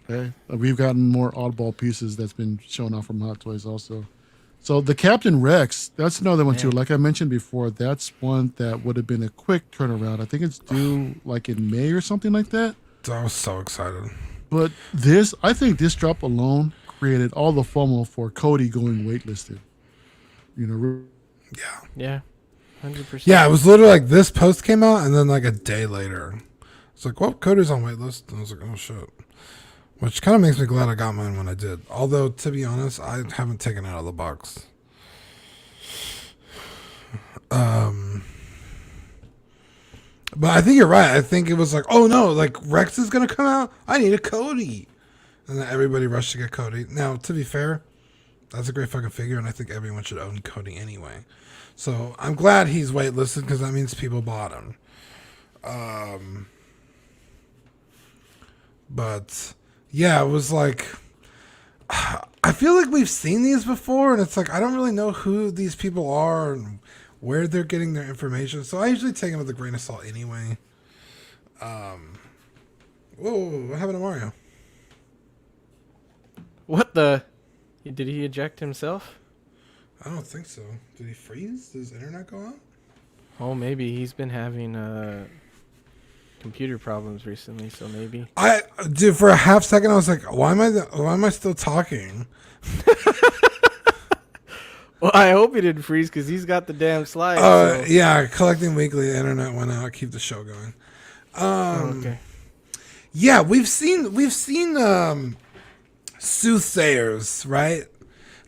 hey, we've gotten more oddball pieces that's been shown off from Hot Toys also. So the Captain Rex, that's another one too. Like I mentioned before, that's one that would have been a quick turnaround. I think it's due like in May or something like that. I was so excited. But I think this drop alone created all the FOMO for Cody going waitlisted. You know, Yeah. Yeah, 100%. Yeah, it was literally like this post came out, and then like a day later, It's like, well, Cody's on waitlist. And I was like, oh shit. Which kind of makes me glad I got mine when I did. Although, to be honest, I haven't taken it out of the box. But I think you're right. I think it was like, oh no, like Rex is gonna come out. I need a Cody, and then everybody rushed to get Cody. Now, to be fair, that's a great fucking figure, and I think everyone should own Cody anyway. So I'm glad he's waitlisted because that means people bought him. But yeah, it was like, I feel like we've seen these before, and it's like I don't really know who these people are and where they're getting their information. So I usually take them with a grain of salt anyway. Whoa, what happened to Mario? What the? Did he eject himself? I don't think so. Did he freeze? Did his internet go out? Oh, maybe he's been having computer problems recently, so maybe. Dude, for a half second I was like, why am I still talking? Well, I hope he didn't freeze because he's got the damn slides. So. Yeah, collecting weekly, the internet went out. Keep the show going. Okay. Yeah, we've seen soothsayers, right?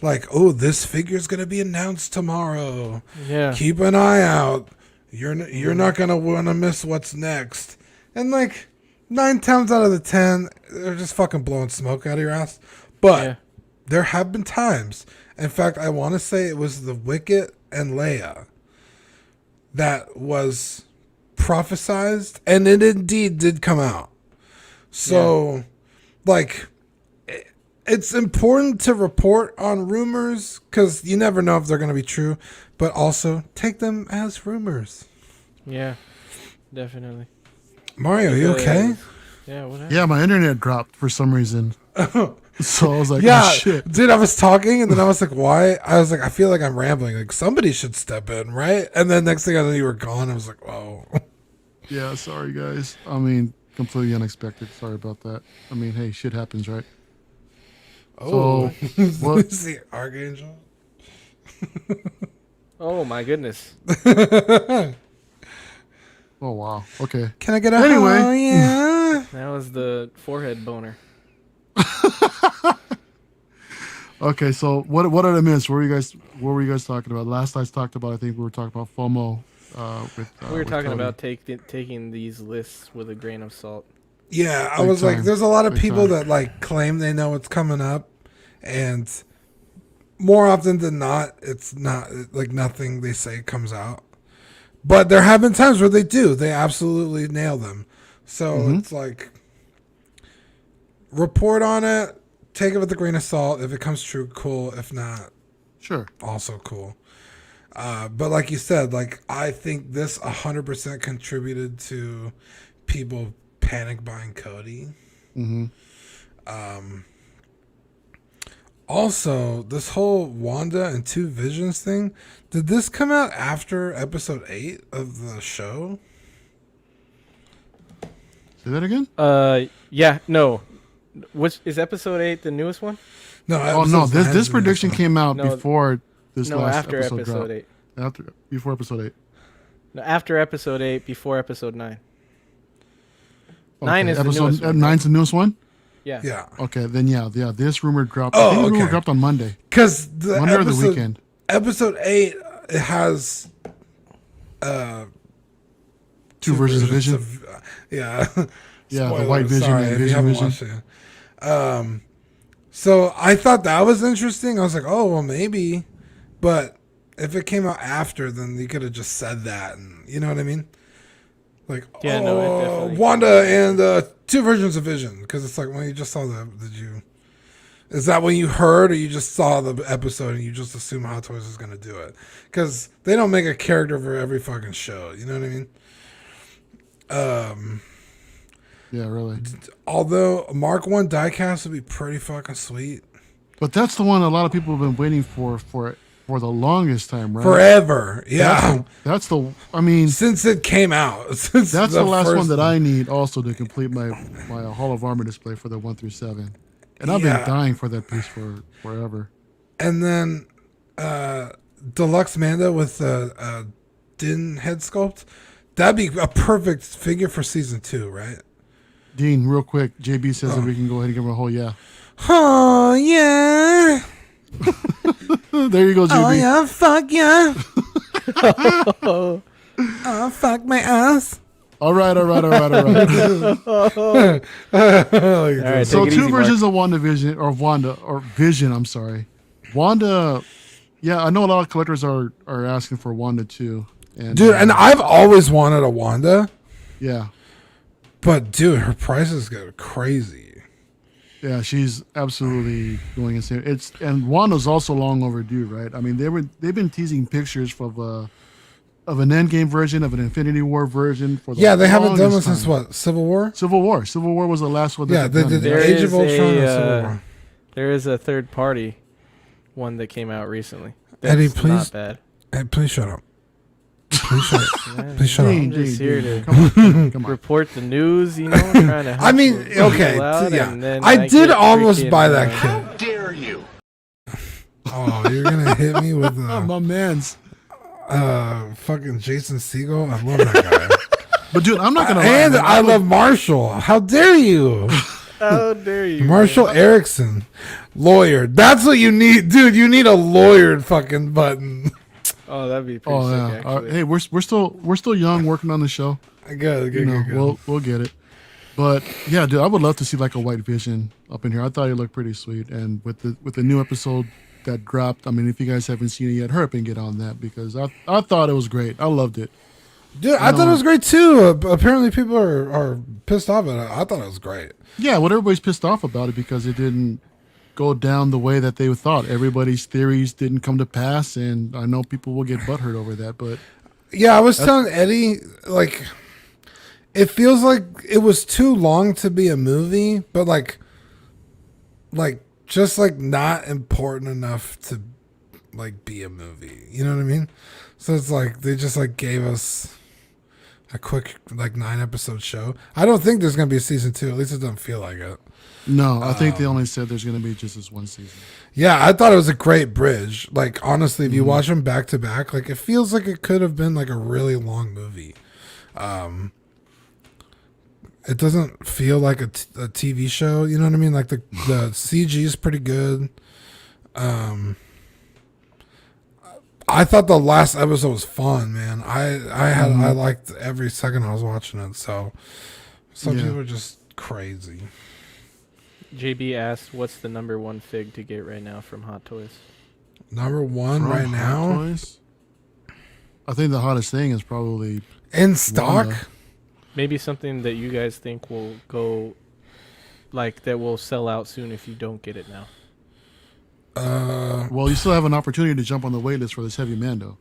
Like, oh, this figure's gonna be announced tomorrow. Yeah. Keep an eye out. You're not gonna want to miss what's next. And like 9 times out of the 10, they're just fucking blowing smoke out of your ass. But there have been times. In fact, I want to say it was the Wicket and Leia that was prophesized, and it indeed did come out. So, like, it's important to report on rumors because you never know if they're going to be true, but also take them as rumors. Yeah, definitely. Mario, you okay? Yeah, what happened? Yeah, my internet dropped for some reason. So I was like, Yeah, oh, shit. dude, I was talking and then I was like, why? I was like, I feel like I'm rambling. Like, somebody should step in, right? And then next thing I know, you were gone. I was like, whoa. Yeah, sorry, guys. I mean, completely unexpected. Sorry about that. I mean, hey, shit happens, right? Oh, So, what? Is the Archangel? Oh, my goodness. Oh, wow. Okay. Can I get a Anyway. oh, yeah? That was the forehead boner. Okay, so what did I miss? What were you guys talking about? Last I talked about, I think we were talking about FOMO. We were talking Cody. about taking these lists with a grain of salt. Yeah, I Big was like, time. there's a lot of Big people time. that like claim they know what's coming up, and more often than not, it's not like nothing they say comes out. But there have been times where they do. They absolutely nail them. So it's like, report on it, take it with a grain of salt. If it comes true, cool. If not, Sure. also cool. But like you said, like I think this 100% contributed to people panic buying Cody. Also, this whole Wanda and Two Visions thing, did this come out after episode 8 of the show? Say that again? Yeah, no. Which is episode 8 the newest one? No. Oh no, episode 9 this is the prediction next one. came out No, before this No, last after episode episode dropped. 8. Before episode 8. No, after episode 8, before episode 9. Okay, 9 is the newest one. 9's the newest one? Yeah. Yeah. Okay, then yeah, this rumor dropped. Oh, I think the rumor okay. dropped on Monday. Because the Monday or episode, the weekend. episode 8, it has Two versions of Vision. Yeah. Yeah, the Spoiler, White Vision sorry and if you Vision haven't Vision. watched it. So I thought that was interesting. I was like, oh, well, maybe. But if it came out after, then you could have just said that. And you know what I mean? Like, Yeah, no, it definitely- Wanda and two versions of Vision. Because it's like, when you just saw that, is that when you heard, or you just saw the episode and you just assume Hot Toys is going to do it? Because they don't make a character for every fucking show. You know what I mean? Yeah, really. Although Mark 1 diecast would be pretty fucking sweet. But that's the one a lot of people have been waiting for the longest time, right? Forever. Yeah. That's the I mean, Since it came out. Since that's the last first one that I need also to complete my Hall of Armor display for the 1 through 7. And I've Yeah. been dying for that piece for forever. And then Deluxe Manda with the Din head sculpt. That'd be a perfect figure for season 2, right? Dean, real quick, JB says that we can go ahead and give him a whole yeah. Oh yeah. There you go, JB. Oh yeah, fuck yeah. Oh fuck my ass. All right. All right, So take it two easy, versions of Vision. I'm sorry, Wanda. Yeah, I know a lot of collectors are asking for Wanda too. And, Dude, and I've always wanted a Wanda, yeah, but dude, her prices go crazy. yeah, she's absolutely going insane. And Wanda's also long overdue, right? I mean, they've been teasing pictures of an Endgame version, of an Infinity War version for the Yeah, they haven't done one longest since time. what? Civil War? Civil War was the last one. Yeah, they did There Age is of Ultron a, and Civil War. There is a third party one that came out recently. Eddie, That's please. not bad. Hey, please shut up. Please shut up. Man, Please shut up. I'm just here to Come on. report the news, you know, trying to help I mean, people okay, out, yeah. and then I did get almost freaking, buy that How kid. dare you? Oh, you're gonna hit me with My man's. fucking Jason Segel. I love that guy. But dude, I'm not gonna lie. And man. I love Marshall. How dare you? How dare you? Marshall Erickson, lawyer. That's what you need, dude. You need a lawyered fucking button. Oh, that'd be pretty Oh sick, yeah. actually. Hey, we're still young, working on the show. Good, You know, good. we'll get it. But yeah, dude, I would love to see like a White Vision up in here. I thought it looked pretty sweet, and with the new episode that dropped, I mean, if you guys haven't seen it yet, hurry up and get on that because I thought it was great. I loved it. Dude, I thought it was great too. Apparently, people are pissed off at it. I thought it was great. Yeah, what everybody's pissed off about it because it didn't go down the way that they thought. Everybody's theories didn't come to pass, and I know people will get butthurt over that. But Yeah, I was telling Eddie, like, it feels like it was too long to be a movie, but like just like not important enough to like be a movie. You know what I mean? So it's like they just like gave us a quick like 9-episode show. I don't think there's gonna be a season 2. At least it doesn't feel like it. no, I think they only said there's going to be just this one season. Yeah, I thought it was a great bridge. Like honestly, if you watch them back to back, like it feels like it could have been like a really long movie. It doesn't feel like a TV show. You know what I mean? Like the CG is pretty good. I thought the last episode was fun, man. I liked every second I was watching it. So some people are just crazy. JB asked, "What's the number one fig to get right now from Hot Toys?" Number one From right Hot now Toys, I think the hottest thing is probably in stock. Wanda. Maybe something that you guys think will go, like that will sell out soon if you don't get it now. Well, you still have an opportunity to jump on the wait list for this Heavy Mando.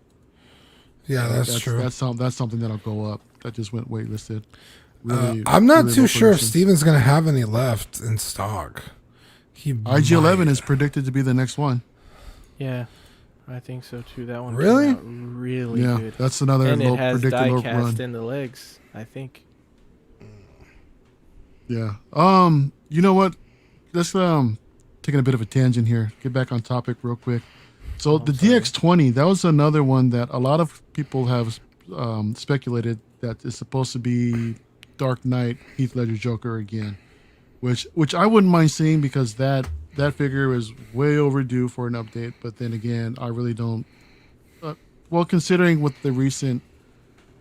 Yeah, that's true. That's something that'll go up. That just went waitlisted. Really, I'm not really too low sure if production. Steven's gonna have any left in stock. He IG-11 might. is predicted to be the next one. Yeah, I think so too. That one came Really? out really Yeah, good. that's another And it low has predicted die low cast run. in the legs, I think. Yeah. You know what? Let's taking a bit of a tangent here. Get back on topic real quick. So the DX20, that was another one that a lot of people have speculated that is supposed to be Dark Knight Heath Ledger Joker again, which I wouldn't mind seeing because that figure is way overdue for an update. But then again, I really don't. Well, considering with the recent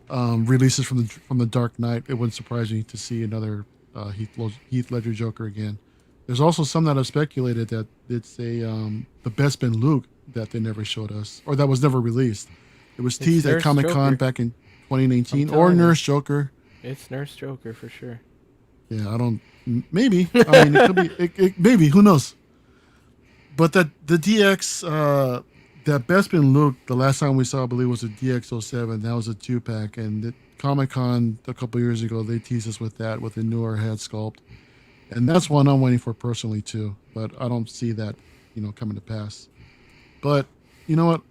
releases from the Dark Knight, it wouldn't surprise me to see another Heath Ledger Joker again. There's also some that have speculated that it's the Bespin Luke that they never showed us, or that was never released. It was teased at Nurse Comic-Con Joker. back in 2019, I'm or telling you. Nurse Joker. It's Nurse Joker for sure. Yeah, I don't. Maybe. I mean, it could be. Maybe. Who knows? But the DX, that Bespin Luke, the last time we saw, I believe, was a DX07. That was a 2-pack, and at Comic-Con a couple years ago, they teased us with that with a newer head sculpt, and that's one I'm waiting for personally too. But I don't see that, coming to pass. But you know what?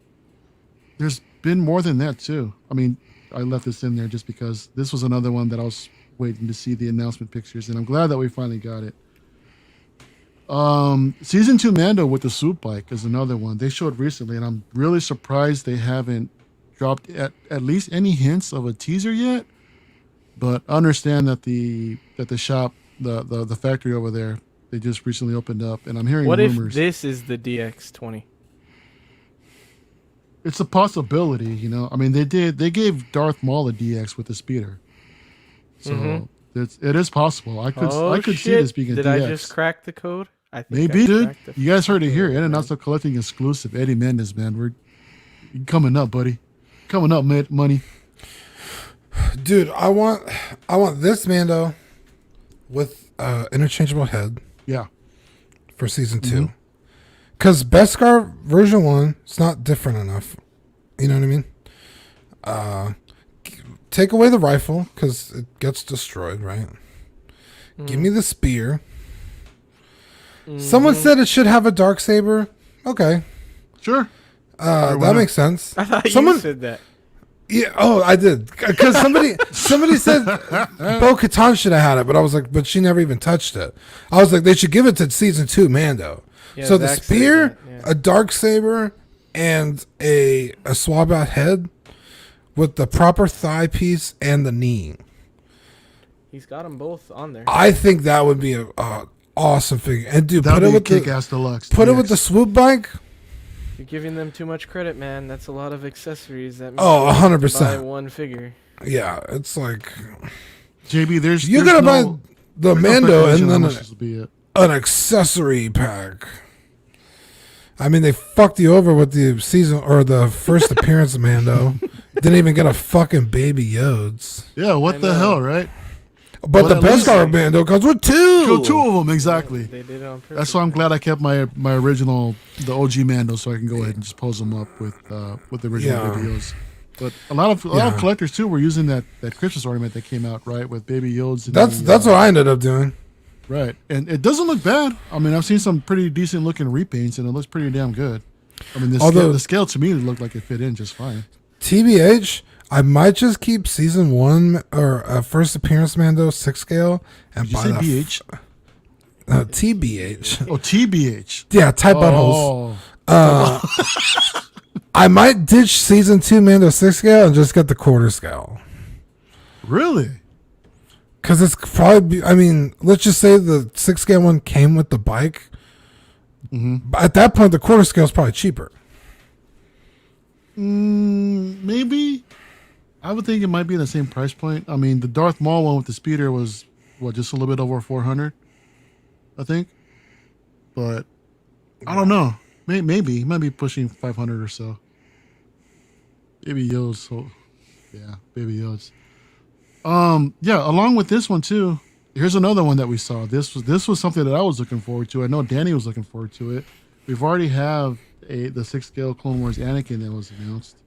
There's been more than that too. I mean, I left this in there just because this was another one that I was waiting to see the announcement pictures, and I'm glad that we finally got it. Season 2 Mando with the swoop bike is another one they showed recently, and I'm really surprised they haven't dropped at least any hints of a teaser yet. But I understand that the shop, the factory over there, they just recently opened up, and I'm hearing What if rumors. this is the DX20? It's a possibility, you know. I mean, they gave Darth Maul a DX with the speeder, so it is possible. I could see this being a Did DX. I just crack the code? I think Maybe, I dude. cracked the You guys heard it here. code, In and man. Also Collecting exclusive. Eddie Mendez, man. We're coming up, buddy. Coming up, money. Dude, I want this Mando with interchangeable head Yeah. for season 2. Because Beskar version 1, it's not different enough. You know what I mean? Take away the rifle because it gets destroyed, right? Give me the spear. Someone said it should have a dark saber. Okay, Sure. that makes sense. I thought Someone you said that. Yeah. Oh, I did. Because somebody said Bo-Katan should have had it, but I was like, but she never even touched it. I was like, they should give it to season 2 Mando. Yeah, So the Zach said spear, that, yeah. a dark saber, and a swab out head with the proper thigh piece and the knee. He's got them both on there. I think that would be a awesome figure. And dude, That'd put it be a with kick-ass deluxe. put it with DX. the swoop bike. You're giving them too much credit, man. That's a lot of accessories. That Oh, makes you buy 100%. one figure. Yeah, it's like JB, there's you there's gotta no, buy the there's no Mando speculation and how then much this will be it. an accessory pack. I mean, they fucked you over with the season or the first appearance of Mando. Didn't even get a fucking baby Yodes. Yeah, what I the know. hell, right? But Well, the at best least- Beskar Mando comes with two. Kill two of them, exactly. They did it on purpose. That's why I'm glad I kept my original, the OG Mando, so I can go ahead and just pose them up with the original Yeah. videos. But a lot of Yeah. collectors too were using that Christmas ornament that came out, right, with Baby Yodes. And That's what I ended up doing. Right, and it doesn't look bad. I mean, I've seen some pretty decent looking repaints, and it looks pretty damn good. I mean, Although- the scale to me looked like it fit in just fine. TBH, I might just keep season 1 or first appearance Mando 6 scale and Did you buy say that. BH? TBH. Oh, TBH. Yeah, type buttholes. Oh, I might ditch season 2 Mando 6 scale and just get the quarter scale. really? Because it's probably, I mean, let's just say the 6 scale one came with the bike. But at that point, the quarter scale is probably cheaper. Maybe. I would think it might be the same price point. I mean, the Darth Maul one with the speeder was just a little bit over 400, I think. But I don't know. Maybe it might be pushing 500 or so. Baby Yodes. So yeah, Baby Yodes. Yeah. Along with this one too. Here's another one that we saw. This was something that I was looking forward to. I know Danny was looking forward to it. We've already have the 6 scale Clone Wars Anakin that was announced.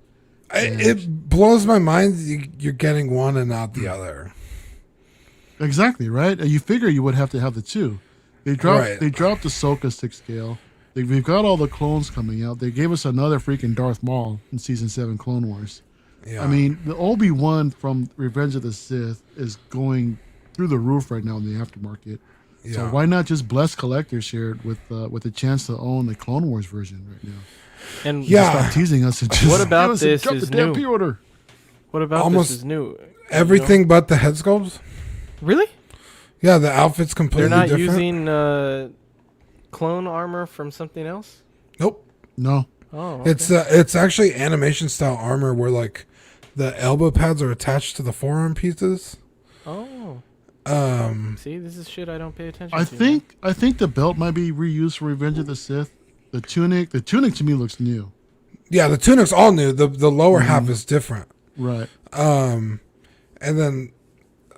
It blows my mind you're getting one and not the other. Exactly, right? And you figure you would have to have the two. They dropped Ahsoka 6 scale. We've got all the clones coming out. They gave us another freaking Darth Maul in season 7 Clone Wars. Yeah. I mean, the Obi-Wan from Revenge of the Sith is going through the roof right now in the aftermarket. So Yeah. why not just bless collectors here with a chance to own the Clone Wars version right now? And Yeah. Stop teasing us and just What about give us this drop is the damn new? pre-order. what about Almost this is new? everything but the head sculpts? Really? Yeah, the outfit's They're completely not different. using clone armor from something else? Nope. No. Oh, okay. It's actually animation style armor where like the elbow pads are attached to the forearm pieces. Oh. Um, See, this is shit I don't pay attention I to. man. think the belt might be reused for Revenge of the Sith. The tunic to me looks new. yeah, the tunic's all new. The lower half is different. Right. And then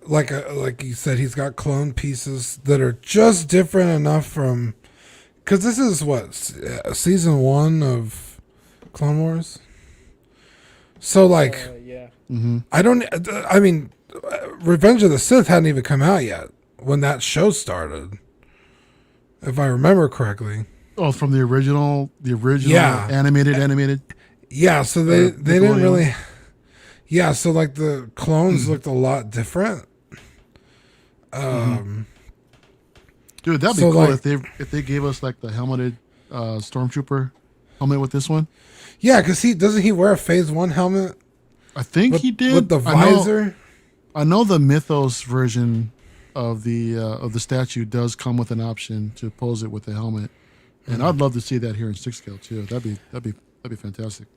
like you said, he's got clone pieces that are just different enough from because this is what season 1 of Clone Wars. So like. Yeah. I mean, Revenge of the Sith hadn't even come out yet when that show started, if I remember correctly. Oh, from the original Yeah. animated. Yeah, so they didn't Nickelodeon. really. Yeah, so like the clones looked a lot different. Dude, that'd be So, cool like- if they gave us like the helmeted stormtrooper helmet with this one. Yeah, because doesn't he wear a Phase 1 helmet I think he did with the I know- visor? I know the Mythos version of the statue does come with an option to pose it with the helmet, and I'd love to see that here in 6 scale too. That'd be fantastic.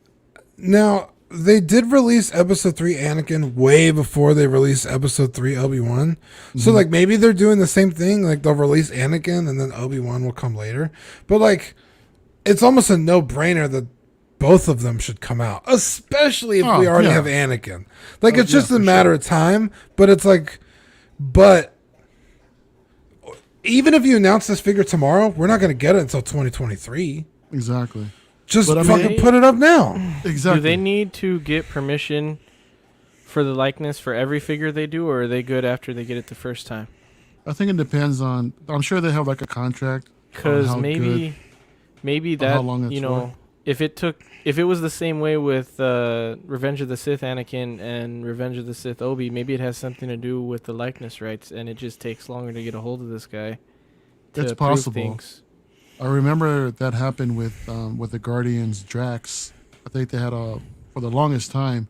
Now, they did release episode 3 Anakin way before they released episode 3 Obi-Wan. So, like, maybe they're doing the same thing. Like, they'll release Anakin and then Obi-Wan will come later. But, like, it's almost a no-brainer that both of them should come out, especially if we already have Anakin. Like, it's just a matter of time. But it's like, but even if you announce this figure tomorrow, we're not going to get it until 2023. Exactly. Just But I fucking mean- put it up now. Exactly. Do they need to get permission for the likeness for every figure they do, or are they good after they get it the first time? I think it depends on. I'm sure they have like a contract. on Because how good- maybe how that long it's you know, if it was the same way with Revenge of the Sith Anakin and Revenge of the Sith Obi, maybe it has something to do with the likeness rights, and it just takes longer to get a hold of this guy. To It's prove possible. things. I remember that happened with the Guardians Drax. I think they had for the longest time.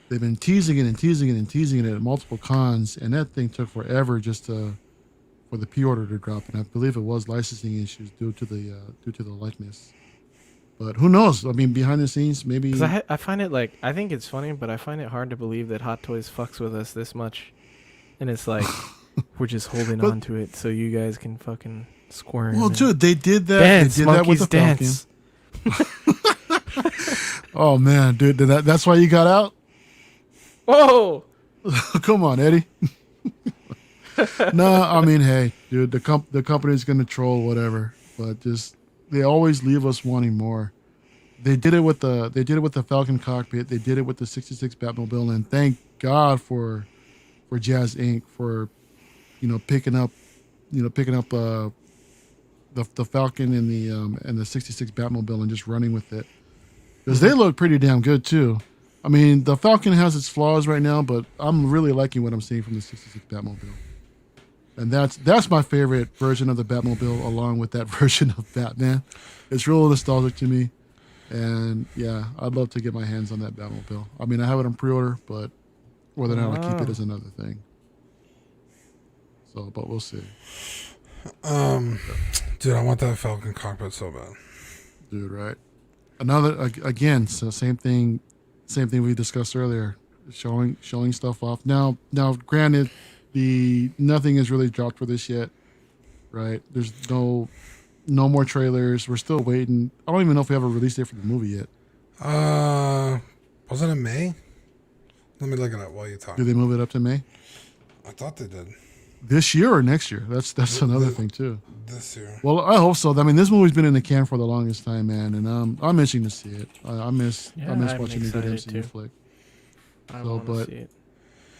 They've been teasing it and teasing it and teasing it at multiple cons, and that thing took forever just for the pre-order to drop. And I believe it was licensing issues due to the likeness. But who knows? I mean, behind the scenes, maybe. Because I find it like, I think it's funny, but I find it hard to believe that Hot Toys fucks with us this much. And it's like, we're just holding But- on to it so you guys can fucking squirm. Well, and dude, they did that. dance, They did that with monkeys, the Falcon. dance. Oh man, dude, that's why you got out. Whoa! Come on, Eddie. No, I mean, hey, dude, the company's gonna troll whatever, but just they always leave us wanting more. They did it with the Falcon cockpit. They did it with the 66 Batmobile, and thank God for Jazz Inc. for picking up the Falcon and the 66 Batmobile and just running with it, because they look pretty damn good too. I mean, the Falcon has its flaws right now, but I'm really liking what I'm seeing from the 66 Batmobile. And that's my favorite version of the Batmobile, along with that version of Batman. It's real nostalgic to me. And yeah, I'd love to get my hands on that Batmobile. I mean, I have it on pre-order, but whether or not I keep it is another thing. So, but we'll see. Dude, I want that Falcon cockpit so bad. Dude, right? Again, so same thing we discussed earlier, showing stuff off. Now, granted, nothing is really dropped for this yet, right? There's no more trailers. We're still waiting. I don't even know if we have a release date for the movie yet. Was it in May? Let me look it up while you talk. Do they move it up to May I thought they did this year or next year? That's another thing too. this year. Well, I hope so. I mean, this movie's been in the can for the longest time, man, and I'm itching to see it. I miss I'm watching a good excited MCU too. flick. I So, want to but- see it.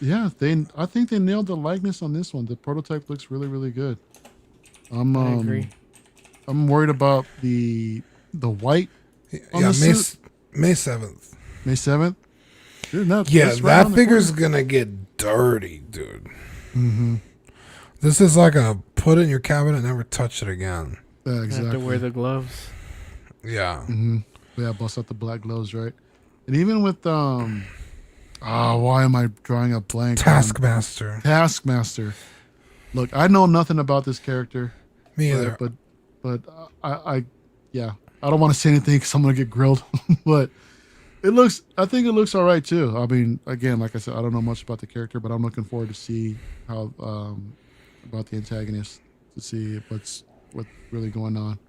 Yeah, I think they nailed the likeness on this one. The prototype looks really, really good. I agree. I'm worried about the white on Yeah, the suit. May 7th. May 7th. Dude, Yeah, that's right on that the figure's corner. gonna get dirty, dude. Mm-hmm. This is like a put it in your cabinet and never touch it again. Yeah, I have exactly. to wear the gloves. Yeah. Yeah, bust out the black gloves, right? And even with why am I drawing a blank? Taskmaster. Taskmaster. Look, I know nothing about this character. Me either. But I don't want to say anything because I'm gonna get grilled. But I think it looks all right too. I mean, again, like I said, I don't know much about the character, but I'm looking forward to see how about the antagonist, to see what's really going on.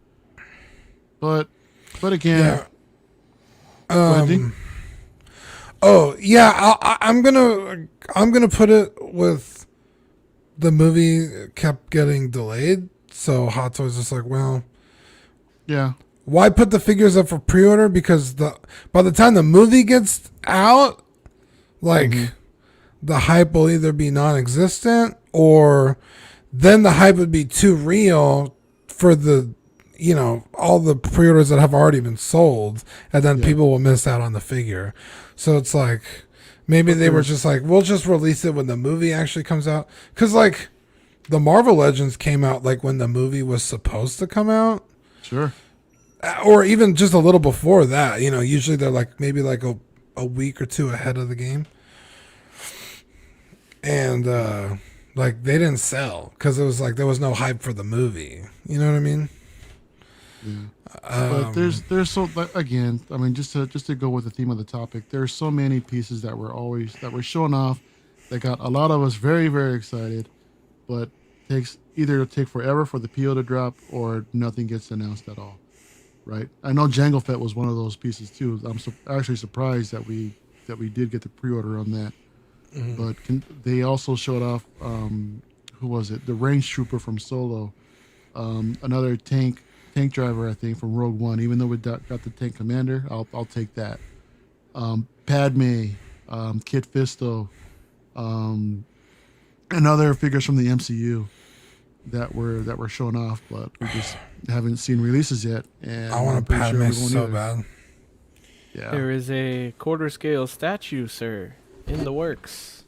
But again, Yeah. go ahead, D. Oh yeah, I'm gonna put it with the movie kept getting delayed, so Hot Toys is like, well, Yeah, why put the figures up for pre-order? Because by the time the movie gets out, like the hype will either be non-existent or then the hype would be too real for the all the pre-orders that have already been sold, and then people will miss out on the figure. So it's like maybe they were just like, we'll just release it when the movie actually comes out, because like the Marvel Legends came out like when the movie was supposed to come out, sure. or even just a little before that. Usually they're like maybe like a week or two ahead of the game. and like they didn't sell because it was like there was no hype for the movie. You know what I mean? But there's so again, I mean, just to go with the theme of the topic, there's so many pieces that were showing off that got a lot of us very, very excited, but takes either take forever for the PO to drop or nothing gets announced at all. Right? I know Jango Fett was one of those pieces too. I'm actually surprised that we did get the pre-order on that. But they also showed off who was it? The range trooper from Solo, another tank driver, I think, from Rogue One. Even though we got the tank commander, I'll take that. Padme, Kit Fisto, and other figures from the MCU that were shown off, but we just haven't seen releases yet. And I want a Padme so bad. Yeah. There is a quarter scale statue, sir, in the works.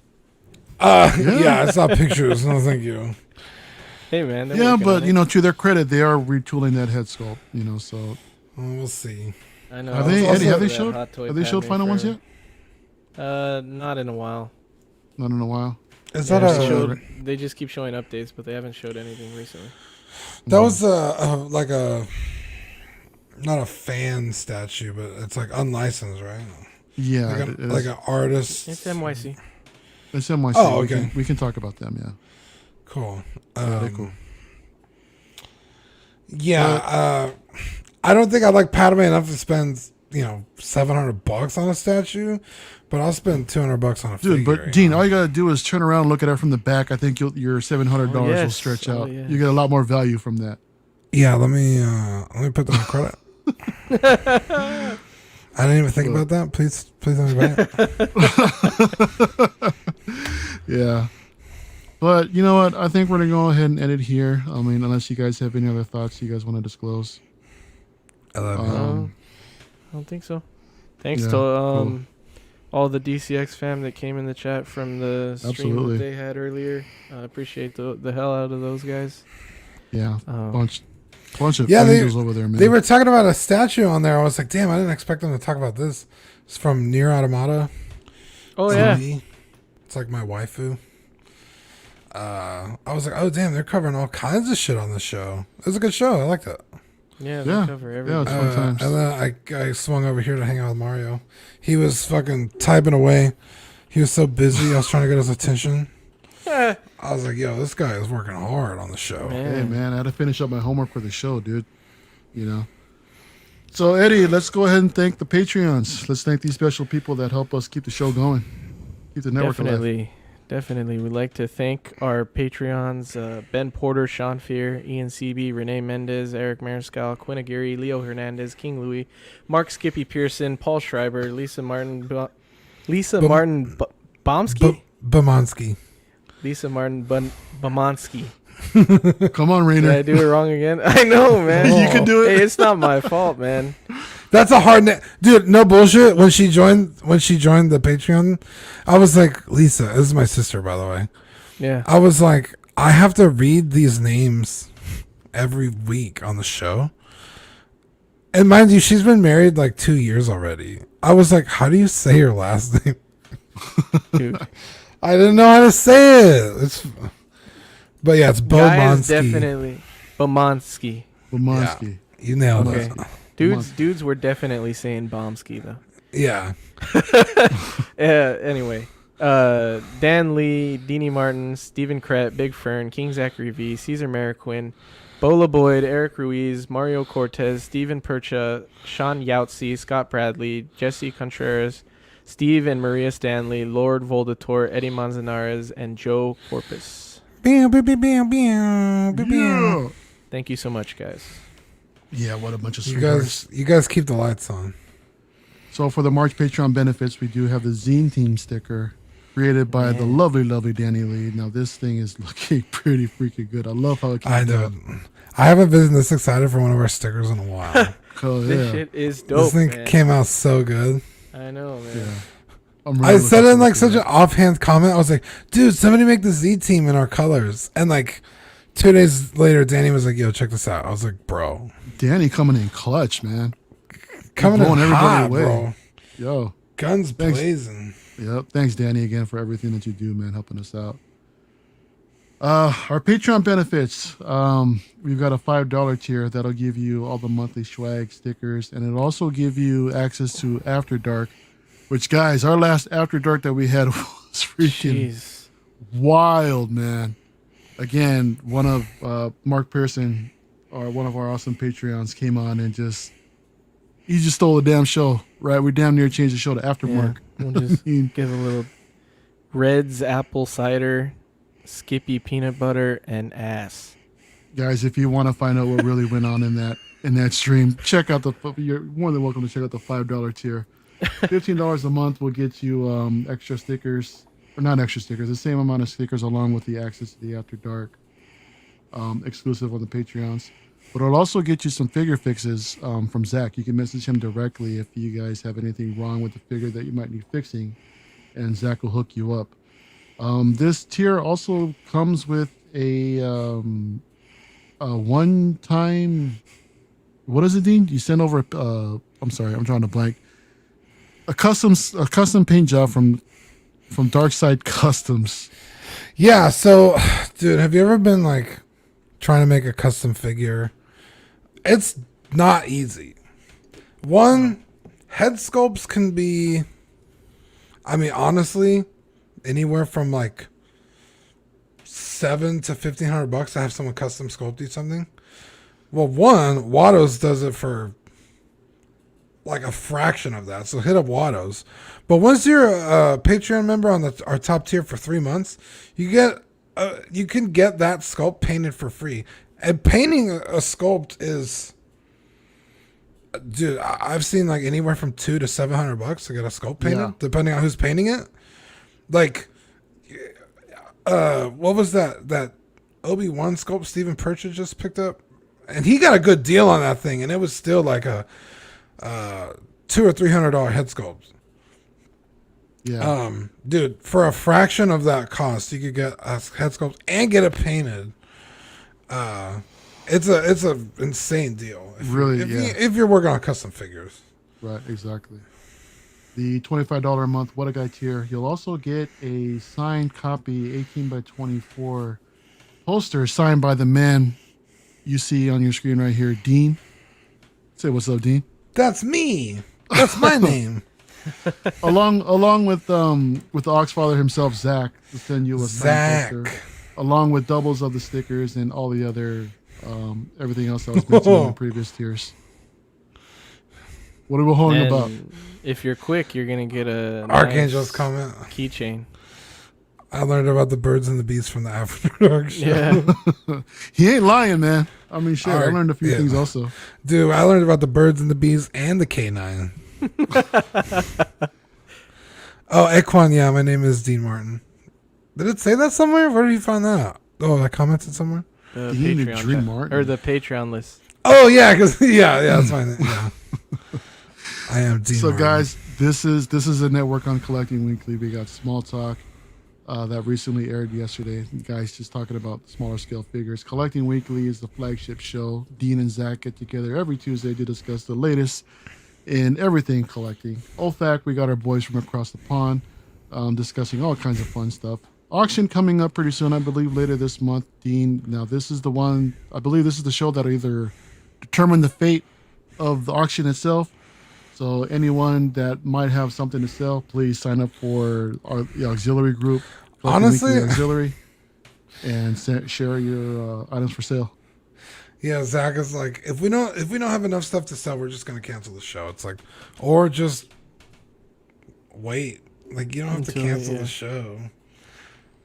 Yeah, I saw pictures. No, thank you. Hey, man. they're Yeah, working but on it. to their credit, they are retooling that head sculpt. So We'll see. I know. have I was they also Eddie, have they that showed hot toy have they showed Padme final ones for- yet? Not in a while. Not in a while. Is Yeah, that they, a? showed, they just keep showing updates, but they haven't showed anything recently. That was like a not a fan statue, but it's like unlicensed, right? Yeah, Like an artist. It's NYC. it's NYC. Oh, okay. We can talk about them. Yeah. Cool. Yeah, they're cool. Yeah, I don't think I like Padme enough to spend $700 on a statue, but I'll spend $200 on a Dude, figure. but Dean, all you gotta do is turn around and look at her from the back. I think your $700 will yes. stretch Oh, out. yes. You get a lot more value from that. Yeah, let me put that on credit. I didn't even think about that. Please let me buy it. Yeah. But you know what? I think we're gonna go ahead and end it here. I mean, unless you guys have any other thoughts you guys want to disclose. I love you. I don't think so. Thanks Yeah, to cool. all the DCX fam that came in the chat from the stream Absolutely. that they had earlier. I appreciate the hell out of those guys. Yeah. Um, Bunch of Yeah, angels over there, man. They were talking about a statue on there. I was like, damn, I didn't expect them to talk about this. It's from Nier Automata. Oh yeah, TV. It's like my waifu. I was like, oh damn, they're covering all kinds of shit on this show. It was a good show. I liked it. yeah, they Yeah. cover Yeah, everything. it's fun times. And then I swung over here to hang out with Mario. He was fucking typing away. He was so busy. I was trying to get his attention. I was like, yo, this guy is working hard on the show. Hey man, I had to finish up my homework for the show, dude. So Eddie, let's go ahead and thank the Patreons. Let's thank these special people that help us keep the show going, keep the network alive. Definitely. We'd like to thank our Patreons, Ben Porter, Sean Fear, Ian Seaby, Renee Mendez, Eric Mariscal, Quinn Aguirre, Leo Hernandez, King Louis, Mark Skippy Pearson, Paul Schreiber, Lisa Martin Bomsky? Bamansky. Lisa Martin Bamansky. Come on, Did I Rainer. do it wrong again? I know, man. You can do it. Hey, it's not my fault, man. That's a hard name, dude. No bullshit. When she joined the Patreon, I was like, Lisa. This is my sister, by the way. Yeah. I was like, I have to read these names every week on the show. And mind you, she's been married like 2 years already. I was like, how do you say your last name? Dude. I didn't know how to say it. But yeah, it's Guy is Bomansky. definitely Bomansky. Womansky. You nailed Okay. it. Dudes were definitely saying Bomsky though. Yeah. Anyway, Dan Lee, Deanie Martin, Stephen Krett, Big Fern, King Zachary V, Caesar Mariquin, Bola Boyd, Eric Ruiz, Mario Cortez, Stephen Percha, Sean Yautsy, Scott Bradley, Jesse Contreras, Steve and Maria Stanley, Lord Voldator, Eddie Manzanares, and Joe Corpus. Yeah. Thank you so much, guys. Yeah, what a bunch of You sweethearts. guys keep the lights on. So for the March Patreon benefits, we do have the Zine Team sticker created by the lovely, lovely Danny Lee. Now this thing is looking pretty freaking good. I love how it came I out. know. I haven't been this excited for one of our stickers in a while. Cool, This yeah. shit is dope, This thing man. came out so good. I know, man. Yeah. I'm really I said looking in like forward such to an offhand comment. I was like, dude, somebody make the Z team in our colors. And like 2 days later, Danny was like, yo, check this out. I was like, bro. that. Danny coming in clutch, man. Coming in blowing everybody hot, away. bro. Yo, Guns Thanks. blazing. Yep. Thanks, Danny, again for everything that you do, man, helping us out. Our Patreon benefits. We've got a $5 tier that'll give you all the monthly swag stickers, and it'll also give you access to After Dark. Which, guys, our last After Dark that we had was freaking Jeez. wild, man. Again, one of Mark Pearson, or one of our awesome Patreons, came on and he just stole the damn show. Right, we damn near changed the show to After Yeah. Mark. We'll just give a little Red's apple cider, Skippy peanut butter, and ass. Guys, if you want to find out what really went on in that stream, check out you're more than welcome to check out the $5 tier. $15 a month will get you extra stickers, or not extra stickers, the same amount of stickers along with the access to the After Dark, exclusive on the Patreons. But it'll also get you some figure fixes from Zach. You can message him directly if you guys have anything wrong with the figure that you might need fixing, and Zach will hook you up. This tier also comes with a one-time, what is it, Dean? You send over I'm sorry, I'm drawing a blank. A custom paint job from Darkside Customs. Yeah, so, dude, have you ever been like trying to make a custom figure? It's not easy. One, head sculpts can be, I mean, honestly, anywhere from like $700 to $1,500 to have someone custom sculpt you something. Well, one, Watto's does it for like a fraction of that, so hit up Watto's. But once you're a Patreon member on our top tier for 3 months, you can get that sculpt painted for free. And painting a sculpt is, dude, I've seen like anywhere from $200 to $700 to get a sculpt painted, depending on who's painting it. Like, what was that Obi-Wan sculpt Stephen Purchase just picked up? And he got a good deal on that thing, and it was still like a $200 or $300 head sculpt. Yeah. Dude, for a fraction of that cost, you could get a head sculpt and get it painted. It's a insane deal. If you're working on custom figures. Right, exactly. The $25 a month What a Guy tier, you'll also get a signed copy 18 by 24 poster signed by the man you see on your screen right here, Dean. Say what's up, Dean. That's me. That's my name. along with the Oxfather himself, Zach, will send you a signed poster, along with doubles of the stickers and all the other everything else that was mentioned in the previous tiers. What are we holding about? If you're quick, you're gonna get a Archangel's comment keychain. I learned about the birds and the bees from the After Dark show. Yeah. He ain't lying, man. I mean, shit, I learned a few things also. Dude, I learned about the birds and the bees and the K9. Oh, Equan, yeah, my name is Dean Martin. Did it say that somewhere? Where did you find that out? Oh, I commented somewhere? The Dean and Patreon Dream Martin. or the Patreon list. Oh, yeah, because, yeah, that's fine. Yeah. I am Dean So, Martin. guys, this is a network on Collecting Weekly. We got Small Talk that recently aired yesterday. Guys just talking about smaller scale figures. Collecting Weekly is the flagship show. Dean and Zach get together every Tuesday to discuss the latest in everything collecting. OFAC, we got our boys from across the pond discussing all kinds of fun stuff. Auction coming up pretty soon, I believe later this month. Dean, now this is the one, I believe this is the show that'll either determine the fate of the auction itself. So anyone that might have something to sell, please sign up for the auxiliary group. Honestly, auxiliary, and share your items for sale. Yeah, Zach is like, if we don't have enough stuff to sell, we're just gonna cancel the show. It's like, or just wait. Like, you don't have to cancel the show.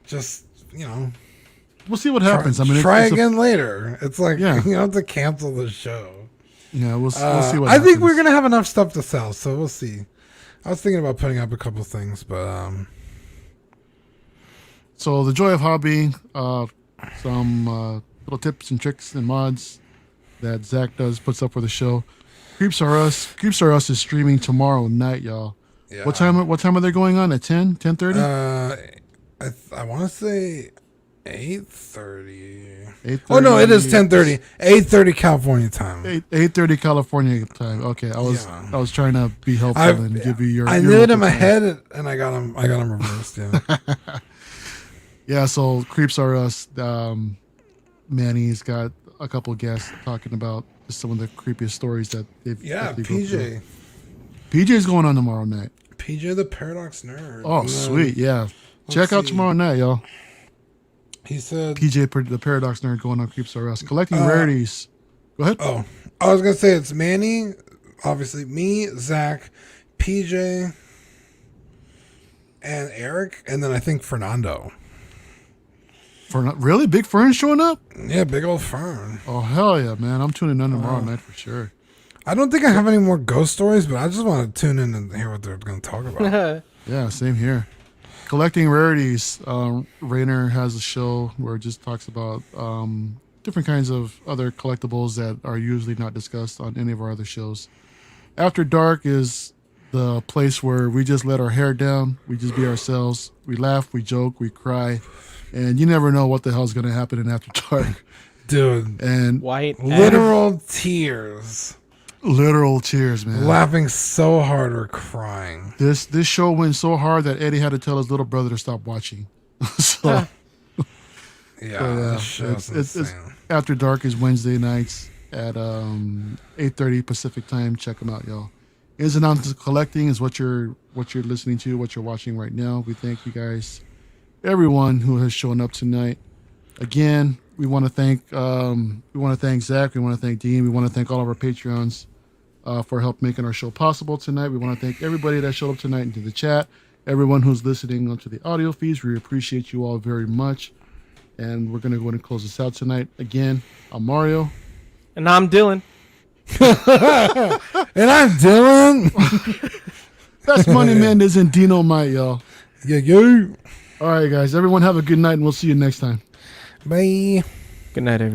Just, we'll see what happens. Try again later. It's like, Yeah. you don't have to cancel the show. Yeah, we'll see what happens. I think we're gonna have enough stuff to sell, so we'll see. I was thinking about putting up a couple things, but So the joy of hobbying, some little tips and tricks and mods that Zach puts up for the show. Creeps Are Us is streaming tomorrow night, y'all. yeah. What time are they going on? At 10, 10:30? I want to say 8:30. 8:30. Oh no, it is 10:30. 8:30 California time. 8:30 California time. Okay, I was trying to be helpful and give you your. I your knew it in local my time. head, and I got them reversed. Yeah. Yeah, so Creeps Are Us. Manny's got a couple guests talking about just some of the creepiest stories that they've. Yeah, that they go through. PJ. PJ's going on tomorrow night. PJ the Paradox Nerd. Oh, And then, sweet. Yeah. Check out see. tomorrow night, y'all. He said. The Paradox Nerd going on Creeps Are Us. Collecting rarities. Go ahead. Oh, I was gonna say it's Manny, obviously me, Zach, PJ, and Eric, and then I think Fernando. Really? Big Fern showing up? Yeah, big old Fern. Oh, hell yeah, man. I'm tuning in tomorrow night for sure. I don't think I have any more ghost stories, but I just want to tune in and hear what they're going to talk about. Yeah, same here. Collecting rarities. Rainer has a show where it just talks about different kinds of other collectibles that are usually not discussed on any of our other shows. After Dark is the place where we just let our hair down. We just be ourselves. We laugh, we joke, we cry. And you never know what the hell's going to happen in After Dark. Dude, And White. literal tears. literal tears, man. Laughing so hard or crying. This show went so hard that Eddie had to tell his little brother to stop watching. So Yeah, this show's it's insane. After Dark is Wednesday nights at 8:30 Pacific time. Check them out, y'all. Ins and Outs of Collecting is what you're listening to, what you're watching right now. We thank you guys, everyone who has shown up tonight. Again, we want to thank Zach. We want to thank Dean. We want to thank all of our Patreons for help making our show possible tonight. We want to thank everybody that showed up tonight into the chat. Everyone who's listening onto the audio feeds, we appreciate you all very much. And we're going to go ahead and close this out tonight. Again, I'm Mario. And I'm Dylan. And I'm Dylan. That's Money Mendez and Dino Might, y'all. Yeah. All right, guys. Everyone have a good night, and we'll see you next time. Bye. Good night, everyone.